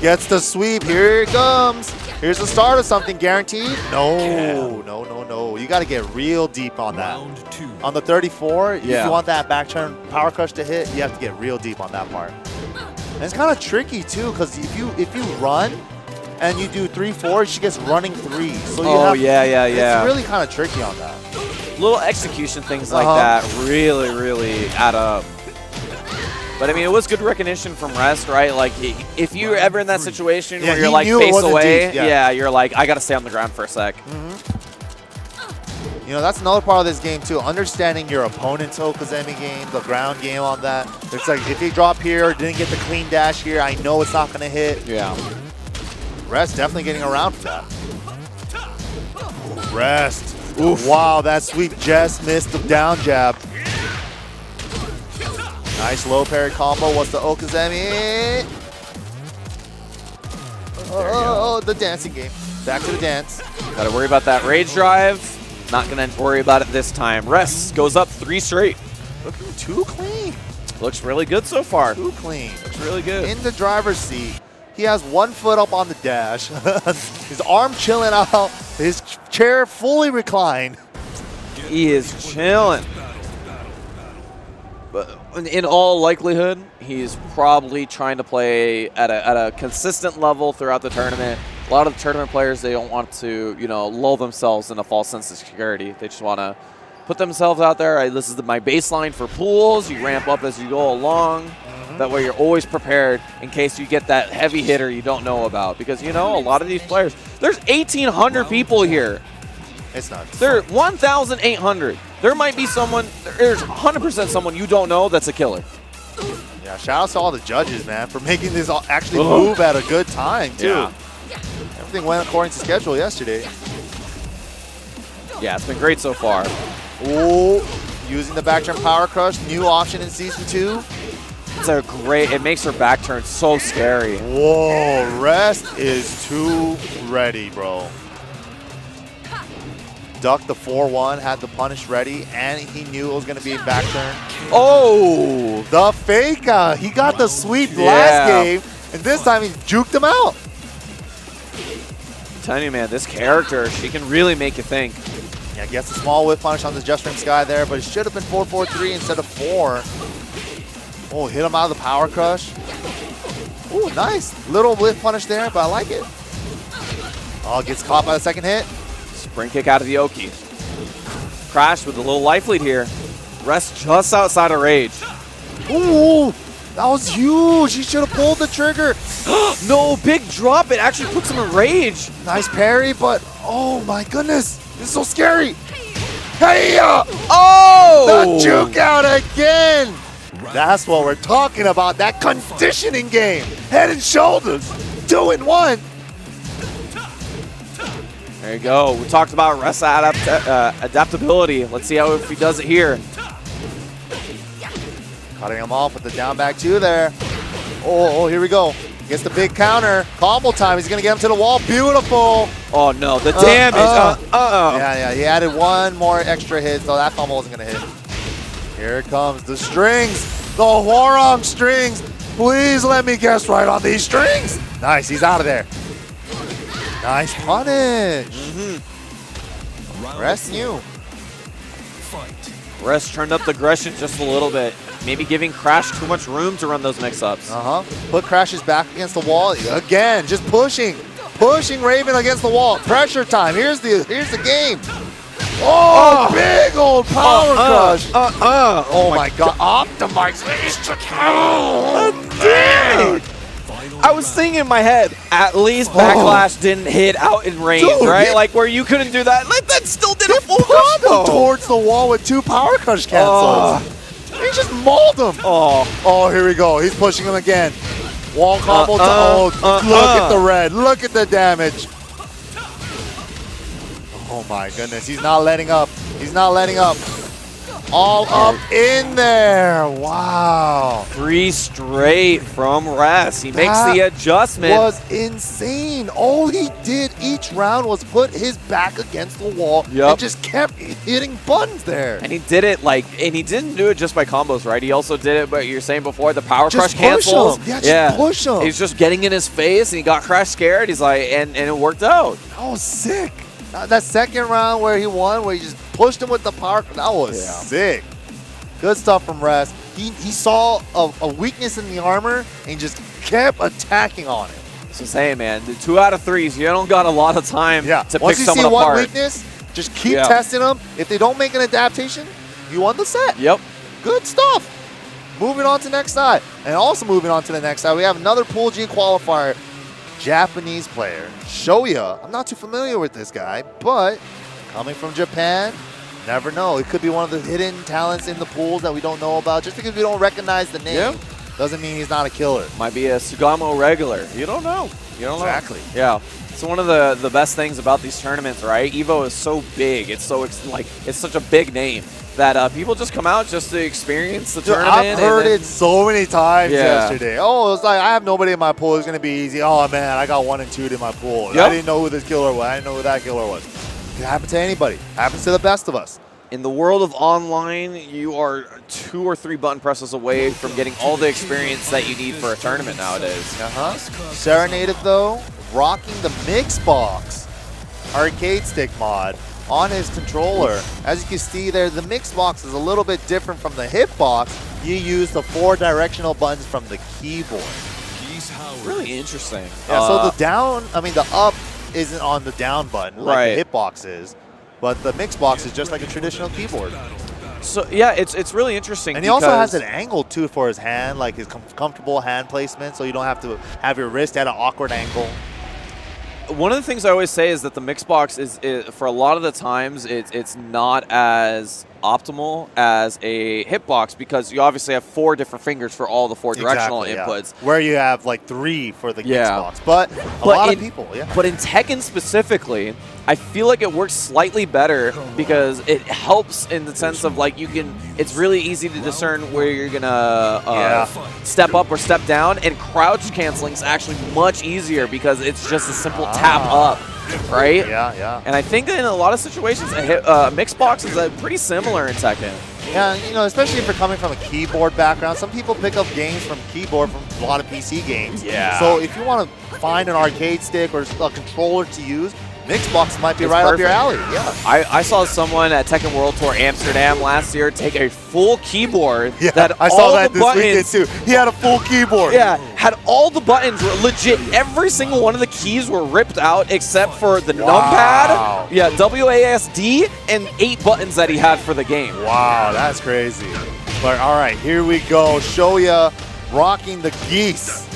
Gets the sweep, here it comes. Here's the start of something guaranteed. No. You got to get real deep on that. On the 34, if you want that back turn power crush to hit, you have to get real deep on that part. And it's kind of tricky too, because if you run and you do 3-4, she gets running 3. So it's really kind of tricky on that. Little execution things like that really add up. But I mean, it was good recognition from Rest, right? Like, if you're ever in that situation where you're like face away, you're like, I got to stay on the ground for a sec. You know, that's another part of this game too. Understanding your opponent's Okazemi game, the ground game on that. It's like, if you drop here, didn't get the clean dash here, I know it's not going to hit. Yeah. Rest definitely getting around for that. Rest. Oof. Wow, that sweep just missed the down jab. Nice low parry combo. What's the Okazemi? Oh, the dancing game. Back to the dance. Got to worry about that rage drive. Not going to worry about it this time. Rest goes up 3 straight. Looking too clean. Looks really good so far. Too clean. Looks really good. In the driver's seat. He has 1 foot up on the dash. His arm chilling out. His chair fully reclined. He is chilling. But in all likelihood, he's probably trying to play at a consistent level throughout the tournament. A lot of the tournament players, they don't want to, lull themselves in a false sense of security. They just want to put themselves out there. This is my baseline for pools. You ramp up as you go along. That way you're always prepared in case you get that heavy hitter you don't know about. Because, a lot of these players, there's 1,800 people here. It's nuts. There's 1,800. There might be someone, there's 100% someone you don't know that's a killer. Yeah, shout out to all the judges, man, for making this actually move at a good time, too. Yeah. Everything went according to schedule yesterday. Yeah, it's been great so far. Oh, using the back turn power crush, new option in Season 2. It makes her back turn so scary. Whoa, Rest is too ready, bro. Ducked the 4-1, had the punish ready, and he knew it was going to be a back turn. Oh! The fake. He got the sweep last game, and this time he juked him out. I'm telling you, man, this character, she can really make you think. Yeah, gets a small whip punish on the Just Ring Sky there, but it should have been 4-4-3 instead of 4. Oh, hit him out of the power crush. Oh, nice. Little whip punish there, but I like it. Oh, gets caught by the second hit. Spring kick out of the Oki. Crash with a little life lead here. Rest just outside of rage. Ooh, that was huge. He should have pulled the trigger. No, big drop. It actually puts him in rage. Nice parry, but oh my goodness. This is so scary. Hey! Oh! The juke out again. That's what we're talking about. That conditioning game. Head and shoulders. 2-in-1. There you go. We talked about Rest adaptability. Let's see if he does it here. Cutting him off with the down back 2 there. Oh, here we go. Gets the big counter. Combo time. He's going to get him to the wall. Beautiful. Oh, no. The damage. Yeah. He added one more extra hit, so that combo wasn't going to hit. Here it comes. The strings. The Hwoarang strings. Please let me guess right on these strings. Nice. He's out of there. Nice punish. Rest you. Fight. Rest turned up the aggression just a little bit. Maybe giving Crash too much room to run those mix-ups. Put Crash's back against the wall. Again, just pushing. Pushing Raven against the wall. Pressure time. Here's the game. Oh, big old power crush. Oh my god. Optimization. Damn it. I was thinking in my head, at least Backlash didn't hit out in range, right? Like where you couldn't do that. Like that still did a full combo towards the wall with 2 power crush cancels. He just mauled him. Oh, here we go. He's pushing him again. Wall combo. Look at the red. Look at the damage. Oh my goodness. He's not letting up. He's not letting up. All up in there. Wow. 3 straight from Rest. He makes the adjustment. That was insane. All he did each round was put his back against the wall and just kept hitting buttons there. And he did it and he didn't do it just by combos, right? He also did it, but you're saying before, the power just crush cancels. Yeah, just push him. He's just getting in his face and he got Crash scared. He's like, and it worked out. That was sick. That second round where he won, where he just pushed him with the power, that was sick. Good stuff from Rest. He saw a weakness in the armor and just kept attacking on it. So saying, man, the 2 out of 3s, you don't got a lot of time to pick someone apart. Once you see one weakness, just keep testing them. If they don't make an adaptation, you won the set. Yep. Good stuff. Moving on to the next side. And also moving on to the next side, we have another Pool G qualifier. Japanese player, Shoya. I'm not too familiar with this guy, but coming from Japan, never know. It could be one of the hidden talents in the pools that we don't know about. Just because we don't recognize the name doesn't mean he's not a killer. Might be a Sugamo regular. You don't know. You don't know. Exactly. Yeah. It's one of the best things about these tournaments, right? Evo is so big. It's such a big name that people just come out just to experience the tournament. I've heard it so many times yesterday. Oh, it's like, I have nobody in my pool. It's going to be easy. Oh, man, I got 1 and 2 in my pool. I didn't know who this killer was. I didn't know who that killer was. It can happen to anybody. It happens to the best of us. In the world of online, you are 2 or 3 button presses away from getting all the experience that you need for a tournament nowadays. Serenade, though, rocking the mix box arcade stick mod on his controller. As you can see there, the mix box is a little bit different from the hitbox. You use the 4 directional buttons from the keyboard. Really interesting. Yeah, so the up isn't on the down button like the hitbox is, but the mix box is just like a traditional keyboard. So yeah, it's really interesting. And he also has an angle too for his hand, like his comfortable hand placement, so you don't have to have your wrist at an awkward angle. One of the things I always say is that the mix box is for a lot of the times it's not as optimal as a hitbox because you obviously have 4 different fingers for all the 4 directional inputs. Where you have like 3 for the mix box. But a lot of people, But in Tekken specifically, I feel like it works slightly better because it helps in the sense of like it's really easy to discern where you're gonna step up or step down, and crouch canceling is actually much easier because it's just a simple tap up. Right? Yeah. And I think that in a lot of situations, a mix box is pretty similar in Tekken. Yeah, especially if you're coming from a keyboard background. Some people pick up games from keyboard from a lot of PC games. Yeah. So if you want to find an arcade stick or a controller to use, Mixbox might be right up your alley. Yeah. I saw someone at Tekken World Tour Amsterdam last year take a full keyboard. Yeah, that I saw that this weekend too. He had a full keyboard. Yeah, had all the buttons were legit. Every single one of the keys were ripped out except for the numpad. Yeah, WASD and 8 buttons that he had for the game. Wow, that's crazy. But all right, here we go. Shoya rocking the geese.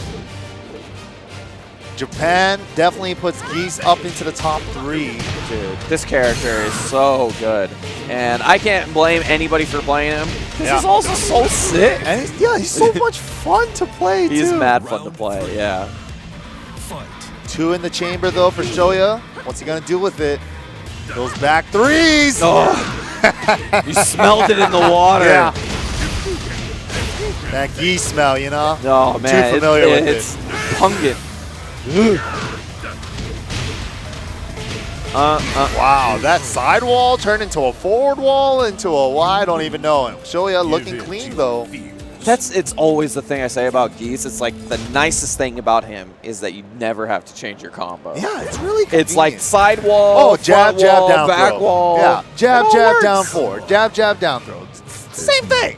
Japan definitely puts geese up into the top 3. Dude, this character is so good. And I can't blame anybody for playing him. Because he's also so sick. And he's so much fun to play, He's mad fun to play, yeah. 2 in the chamber, though, for Shoya. What's he going to do with it? Goes back 3s. Oh. You smelled it in the water. Yeah. That geese smell, you know? Oh, man. Too familiar with it's pungent. Wow, that side wall turned into a forward wall, into a wide, I don't even know. Shoya looking clean, though. It's always the thing I say about Geese. It's like the nicest thing about him is that you never have to change your combo. Yeah, it's really convenient. It's like side wall, oh, jab, front jab, wall, down back throw. wall. Yeah, jab, It all jab, works. down forward. Jab, jab, down throw. Same thing.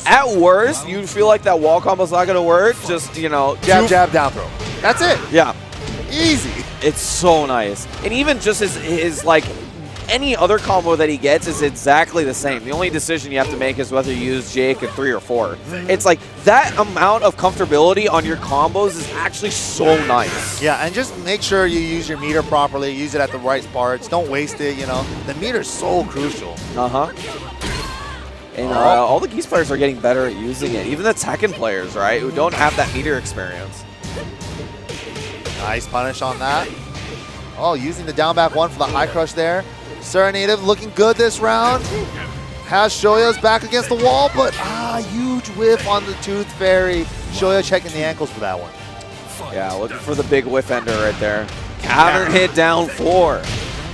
At worst, you feel like that wall combo's not going to work. Just, you know. Jab, jab, down throw. That's it. Yeah. Easy. It's so nice. And even just his like, any other combo that he gets is exactly the same. The only decision you have to make is whether you use Jake at 3 or 4. It's like that amount of comfortability on your combos is actually so nice. Yeah, and just make sure you use your meter properly. Use it at the right parts. Don't waste it, you know. The meter's so crucial. Uh-huh. And all the Geese players are getting better at using it. Even the Tekken players, right, who don't have that meter experience. Nice punish on that. Oh, using the down back one for the high crush there. Serenative looking good this round. Has Shoya's back against the wall, but huge whiff on the Tooth Fairy. Shoya checking the ankles for that one. Yeah, looking for the big whiff ender right there. Counter hit down 4.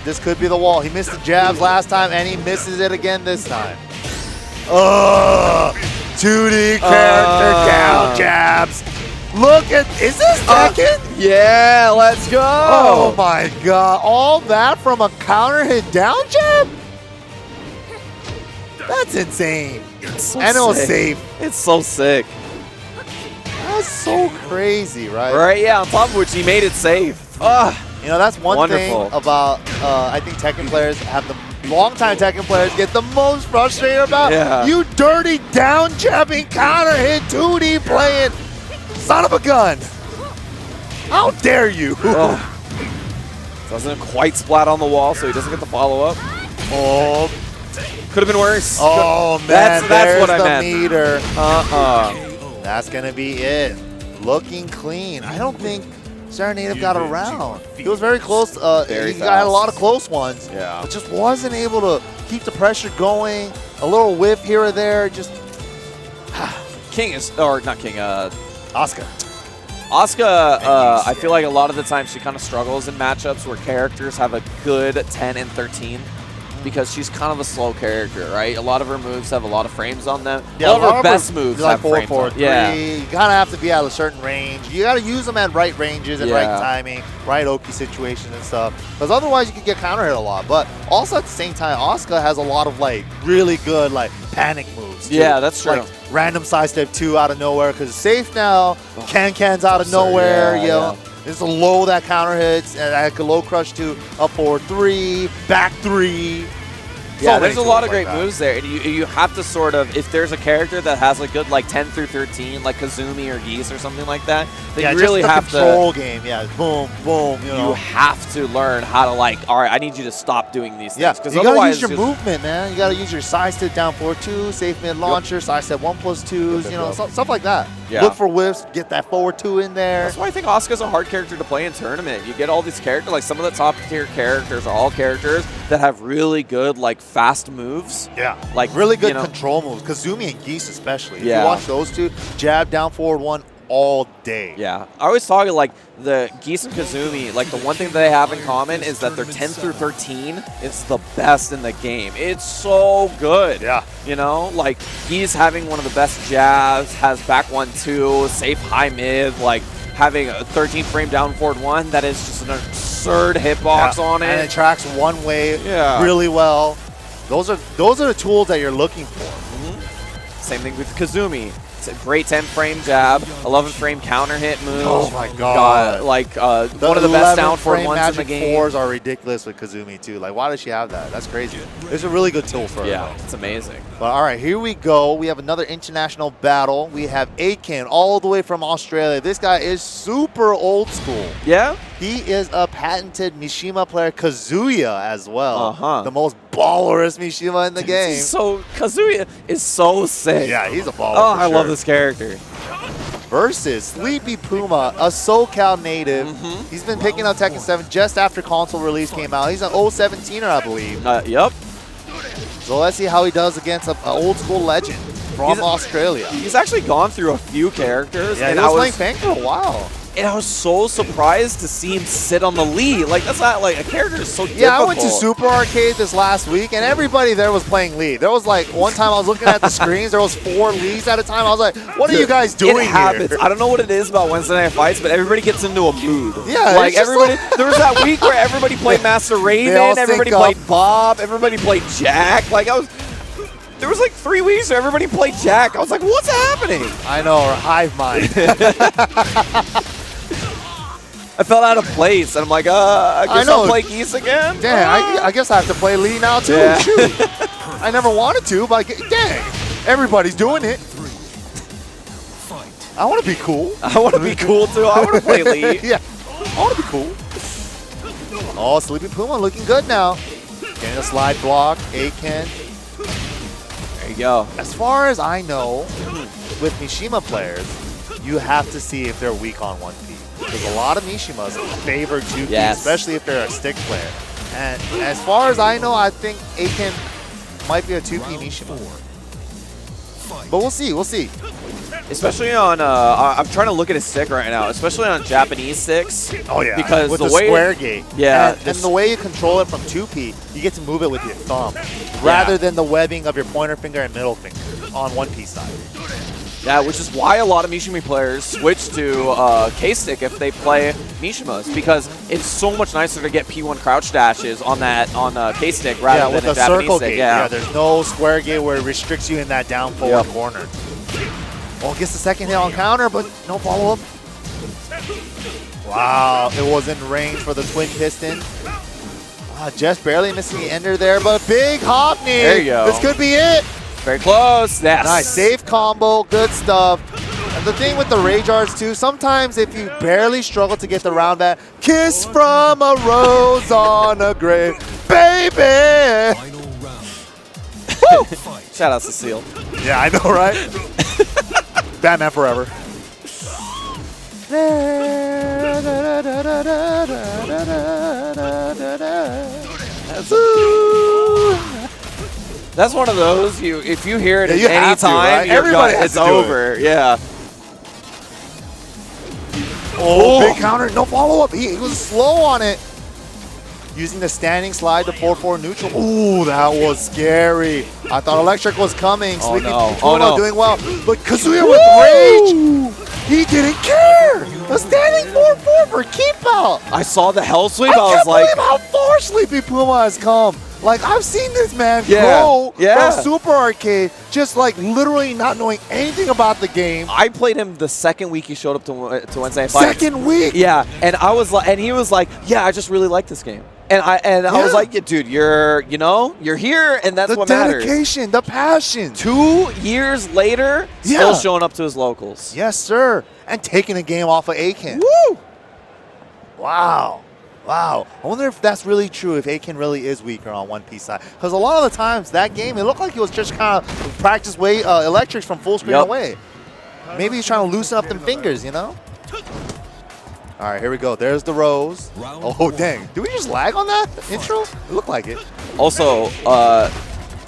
This could be the wall. He missed the jabs last time, and he misses it again this time. Ugh! 2D character down jabs. Look at, is this Tekken? Yeah, let's go. Oh my god, all that from a counter hit down jab? That's insane. It's so And it was sick. safe. It's so sick. That's so crazy, right? Right, yeah, on top of which he made it safe. You know, that's one Wonderful. thing about, I think Tekken players have the long-time Tekken players get the most frustrated about. Yeah. You dirty down jabbing counter hit 2D playing son of a gun. How dare you? Doesn't quite splat on the wall, so he doesn't get the follow-up. Oh, Could have been worse. man, That's there's what I the meant. meter. Uh-uh. That's going to be it. Looking clean. I don't think Serenative got around. He was very close. Very he had a lot of fast. close ones. Yeah. But just wasn't able to keep the pressure going. A little whiff here or there. Just King is, or not King, Asuka. Asuka, I feel like a lot of the time she kind of struggles in matchups where characters have a good 10 and 13 because she's kind of a slow character, right? A lot of her moves have a lot of frames on them. Yeah, a lot of her best moves like have 4, frames 4, on 3. Yeah. You gotta have to be at a certain range. You gotta use them at right ranges and right Yeah. timing, right Oki situations and stuff. Because otherwise you could get counter hit a lot. But also at the same time, Asuka has a lot of like really good like panic moves. Too. Yeah, that's true. Like random side step 2 out of nowhere because it's safe now. Can-Can's out of Sorry, nowhere. yeah, You know, it's a low that counter hits and I could low crush to a 4-3, back 3. Yeah, So there's many a lot tools of great like that. moves there. And you have to sort of, if there's a character that has a good like 10 through 13, like Kazumi or Geese or something like that, then Yeah, you really just the have control to. game. Yeah, boom, boom. You know. You have to learn how to like, all right, I need you to stop doing these things. Yeah, Because you gotta otherwise use your just- movement, man. You gotta use your side step down 4-2, safe mid launcher, side step 1+2s, you know, stuff like that. Yeah. Look for whiffs, get that forward 2 in there. That's why I think Asuka's a hard character to play in tournament. You get all these characters, like some of the top tier characters are all characters that have really good like fast moves. Yeah, Like, really good you know- control moves. Kazumi and Geese especially. If Yeah. you watch those two, jab down forward 1 all day. Yeah, I always talk like the Geese and Kazumi, like the one thing that they have in common is that their 10 through 13 is the best in the game. It's so good. Yeah. You know, like Geese having one of the best jabs, has back 1-2, safe high mid, like having a 13 frame down forward 1 that is just an absurd hitbox Yeah, on it. And it tracks one way Yeah. really well. Those are the tools that you're looking for. Same thing with Kazumi. It's a great 10 frame jab, 11 frame counter hit move. Oh my God. Like The one of the best 11 down forward frame ones in the magic game. 4s are ridiculous with Kazumi too. Like, why does she have that? That's crazy. It's a really good tool for her. Yeah, though. it's amazing. But all right, here we go. We have another international battle. We have Tekken all the way from Australia. This guy is super old school. Yeah? He is a patented Mishima player, Kazuya as well. Uh-huh. The most ballerest Mishima in the game. So Kazuya is so sick. Yeah, he's a baller. Oh, for I love sure. this character. Versus Sleepy Puma, a SoCal native. He's been picking up Tekken 7 just after console release came out. He's an 017er, I believe. Yep. So let's see how he does against an old school legend. from Australia. He's actually gone through a few characters. Yeah, and he was playing Fang for a while. And I was so surprised to see him sit on the Lee. Like, that's not, like, a character is so difficult. Yeah, I went to Super Arcade this last week, and everybody there was playing Lee. There was, like, one time I was looking at the screens, there was 4 Lees at a time. I was like, what are you guys doing It happens. here? I don't know what it is about Wednesday Night Fights, but everybody gets into a mood. Yeah, like, it's just everybody. There was that week where everybody played Master Raven, all everybody sync up. played Bob, everybody played Jack. Like, there was like 3 weeks where everybody played Jack. I was like, what's happening? I know, hive mind. I felt out of place, and I'm like, I guess I'll play Geese again? Dang, I guess I have to play Lee now, too. Yeah. Shoot. I never wanted to, but dang, everybody's doing it. I want to be cool. I want to be cool, too. I want to play Lee. Yeah, I want to be cool. Oh, Sleepy Puma looking good now. Getting a slide block, Aiken. There you go. As far as I know, with Mishima players, you have to see if they're weak on 1P. Because a lot of Mishimas favor 2P, especially if they're a stick player. And as far as I know, I think Aiken might be a 2P Mishima. But we'll see, we'll see. Especially on, I'm trying to look at his stick right now, especially on Japanese sticks. Oh yeah, because with the the way square gate. Yeah. And the way you control it from 2P, you get to move it with your thumb, rather than the webbing of your pointer finger and middle finger on 1P side. Yeah, which is why a lot of Mishima players switch to K-Stick if they play Mishimas, because it's so much nicer to get P1 crouch dashes on K-Stick rather with than a a Japanese circle stick. gate. Yeah, there's no square gate where it restricts you in that down forward corner. Oh, gets the second hit on counter, but no follow-up. Wow, it was in range for the twin piston. Just barely missing the ender there, but big hop knee. There you go. This could be it. Very close. Yes. Nice, safe combo, good stuff. And the thing with the Rage Arts too, sometimes if you barely struggle to get the round back, kiss from a rose on a grave, baby. Final round. Woo! Shout out Cecile. Yeah, I know, right? Batman forever. That's one of those if you hear it at you any have to, time, right? your Everybody gut, has it's to do over. Yeah. Oh, big counter, no follow-up. He was slow on it. Using the standing slide to 4-4 neutral. Ooh, that was scary. I thought Electric was coming. Oh, Sleepy no. Puma Oh, no. doing well. But Kazuya with rage. He didn't care. A standing 4-4 for keep out. I saw the hell sweep. I I was can't like, believe how far Sleepy Puma has come. Like, I've seen this man Yeah. grow Yeah. from Super Arcade, just like literally not knowing anything about the game. I played him the second week he showed up to Wednesday Night Fights. Second week. Yeah, and I was like, and he was like, yeah, I just really like this game. And I was like, yeah, dude, you're here, and that's The what matters. dedication, the passion. 2 years later, still showing up to his locals. Yes, sir. And taking a game off of Aiken. Woo! Wow. Wow. I wonder if that's really true, if Aiken really is weaker on 1P side. Because a lot of the times, that game, it looked like he was just kind of practice way electrics from full screen away. Maybe he's trying to loosen up them fingers, you know? All right, here we go. There's the Rose. Oh, dang. Did we just lag on that intro? It looked like it. Also,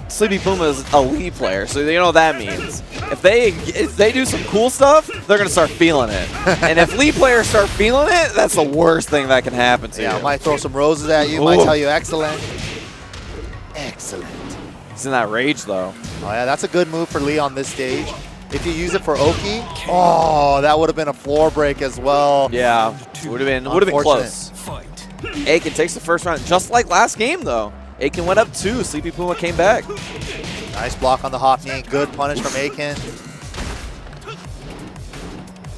Sleepy Puma is a lead player, so you know what that means. If they do some cool stuff, they're gonna start feeling it. And if lead players start feeling it, that's the worst thing that can happen to you. Yeah, I might throw some roses at you. Might tell you excellent. Excellent. He's in that rage though. Oh yeah, that's a good move for Lee on this stage. If you use it for Oki, oh, that would have been a floor break as well. Yeah, would have been close. Fight. Aiken takes the first round, just like last game though. Aiken went up 2. Sleepy Puma came back. Nice block on the hop knee. Good punish from Aiken.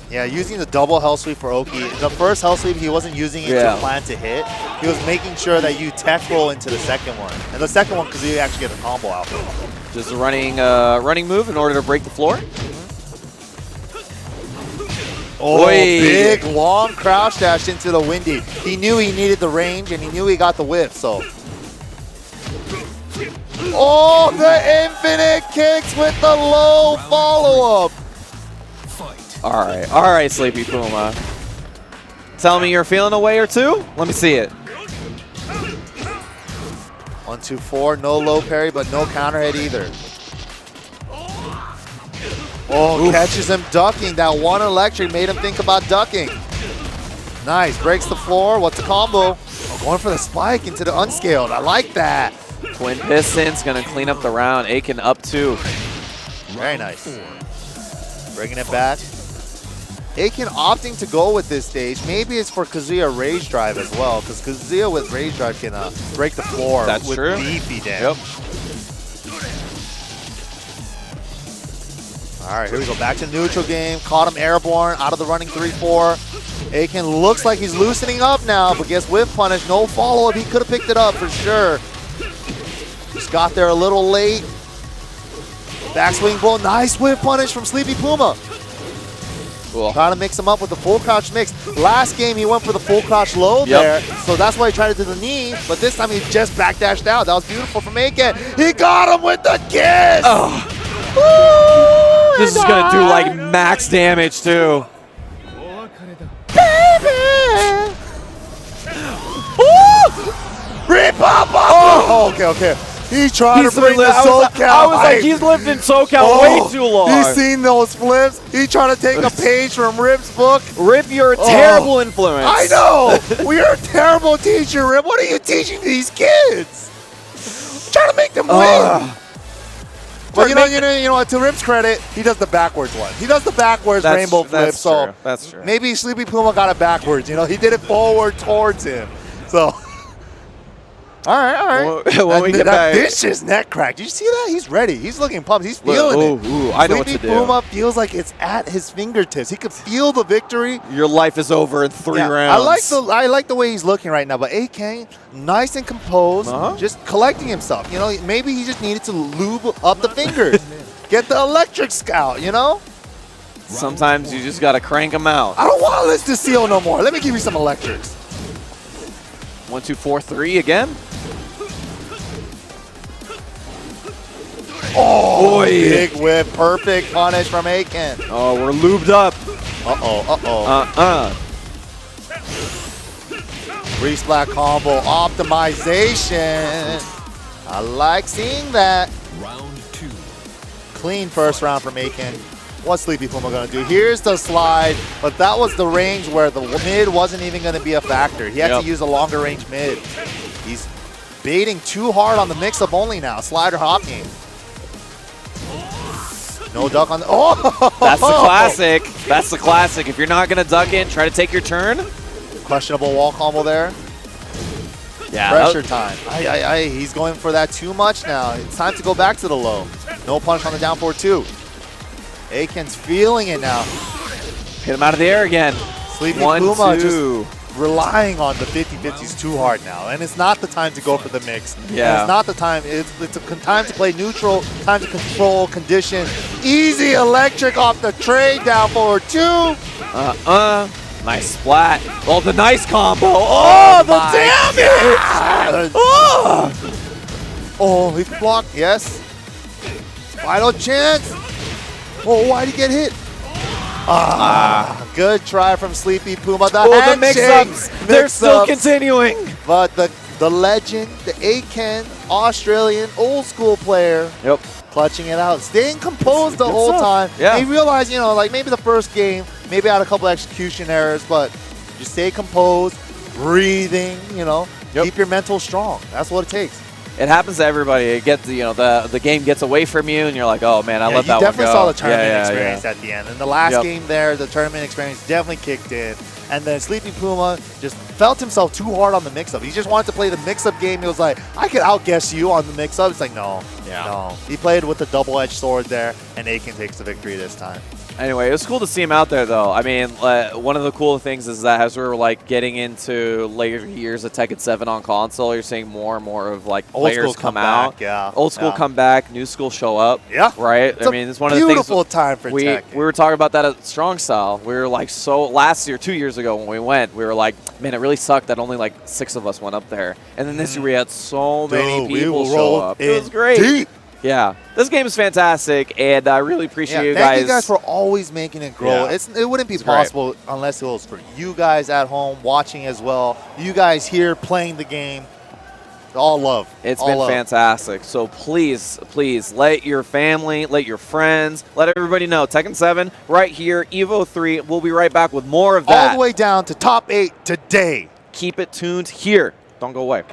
Yeah, using the double hell sweep for Oki. The first hell sweep, he wasn't using it to plan to hit. He was making sure that you tech roll into the second one. And the second one, because you actually get a combo out. Just a running move in order to break the floor. Oh, Oy. big long crouch dash into the windy. He knew he needed the range, and he knew he got the whiff, so. Oh, the infinite kicks with the low follow-up. Fight. All right, Sleepy Puma. Tell me you're feeling a way or two? Let me see it. 1, 2, 4, no low parry, but no counter hit either. Oh, catches him ducking. That one electric made him think about ducking. Nice. Breaks the floor. What's the combo? Oh, going for the spike into the unscaled. I like that. Twin Pistons going to clean up the round. Aiken up 2. Very nice. Bringing it back. Aiken opting to go with this stage. Maybe it's for Kazuya Rage Drive as well, because Kazuya with Rage Drive can break the floor with true. beefy damage. All right, here we go. Back to neutral game. Caught him airborne, out of the running 3-4. Aiken looks like he's loosening up now, but gets whiff punish. No follow-up. He could have picked it up for sure. Just got there a little late. Backswing bull. Nice whiff punish from Sleepy Puma. Cool. Trying to mix him up with the full crouch mix. Last game, he went for the full crouch low there, so that's why he tried to do the knee, but this time he just backdashed out. That was beautiful from Aiken. He got him with the kiss! Oh. Ooh, This is going to do like max damage too. Baby! Ooh! Rip up! Oh, okay. He tried to bring the SoCal. I was like, he's lived in SoCal way too long. He's seen those flips. He trying to take a page from Rip's book. Rip, you're a terrible influence. I know. We are a terrible teacher, Rip. What are you teaching these kids? Trying to make them win. But you know what? To Rip's credit, he does the backwards one. He does the backwards rainbow flip. So that's true. Maybe Sleepy Puma got it backwards. You know, he did it forward towards him. So. All right. When we get back, vicious neck crack. Did you see that? He's ready. He's looking pumped. He's feeling it. Ooh, I know what to do. Sleepy Puma feels like it's at his fingertips. He could feel the victory. Your life is over in 3 rounds. I like the way he's looking right now. But AK, nice and composed, just collecting himself. You know, maybe he just needed to lube up the fingers, get the electrics out. You know. Sometimes you just gotta crank them out. I don't want to listen to Seal no more. Let me give you some electrics. 1, 2, 4, 3 again. Oh, big whip. Perfect punish from Aiken. Oh, we're lubed up. Resplat combo optimization. I like seeing that. Round 2. Clean first round from Aiken. What's Sleepy Puma going to do? Here's the slide, but that was the range where the mid wasn't even going to be a factor. He had to use a longer range mid. He's baiting too hard on the mix-up only now. Slider hop game. No duck on the... Oh! That's the classic. That's the classic. If you're not going to duck in, try to take your turn. Questionable wall combo there. Yeah. Pressure time. He's going for that too much now. It's time to go back to the low. No punish on the down forward two. Aiken's feeling it now. Hit him out of the air again. Sleepy 1, Puma 2. just relying on the 50-50s too hard now. And it's not the time to go for the mix. Yeah. It's not the time. It's a time to play neutral, time to control condition. Easy electric off the trade down forward two. Nice splat. Oh, the nice combo. Oh, the damage. Oh, he can block. Yes. Final chance. Oh, why'd he get hit? Good try from Sleepy Puma. The mix-ups. They're still continuing. But the legend, the Aiken, Australian, old school player. Yep. Clutching it out, staying composed the whole time. Yeah. He realized, you know, like maybe the first game, maybe had a couple execution errors, but just stay composed, breathing, you know, keep your mental strong. That's what it takes. It happens to everybody. It gets, you know, the game gets away from you, and you're like, oh man, I let that one go. You definitely saw the tournament experience at the end. And the last Yep. game there, the tournament experience definitely kicked in. And then Sleepy Puma just felt himself too hard on the mix-up. He just wanted to play the mix-up game. He was like, I could outguess you on the mix-up. It's like, no. He played with the double-edged sword there, and Aiken takes the victory this time. Anyway, it was cool to see him out there, though. I mean, one of the cool things is that as we're like getting into later years of Tekken 7 on console, you're seeing more and more of like players come out. Old school come back, new school show up. Yeah. Right? It's it's one of the things. Beautiful time for Tekken. We were talking about that at Strong Style. We were like, last year, 2 years ago when we went, we were like, man, it really sucked that only like 6 of us went up there. And then this year we had so many people show up. It was great. Deep. Yeah, this game is fantastic, and I really appreciate you guys. Thank you guys for always making it grow. Yeah. It wouldn't be possible unless it was for you guys at home watching as well. You guys here playing the game. All love. It's all been love. fantastic. So please, please let your family, let your friends, let everybody know. Tekken 7 right here, Evo 3. We'll be right back with more of that. All the way down to top 8 today. Keep it tuned here. Don't go away.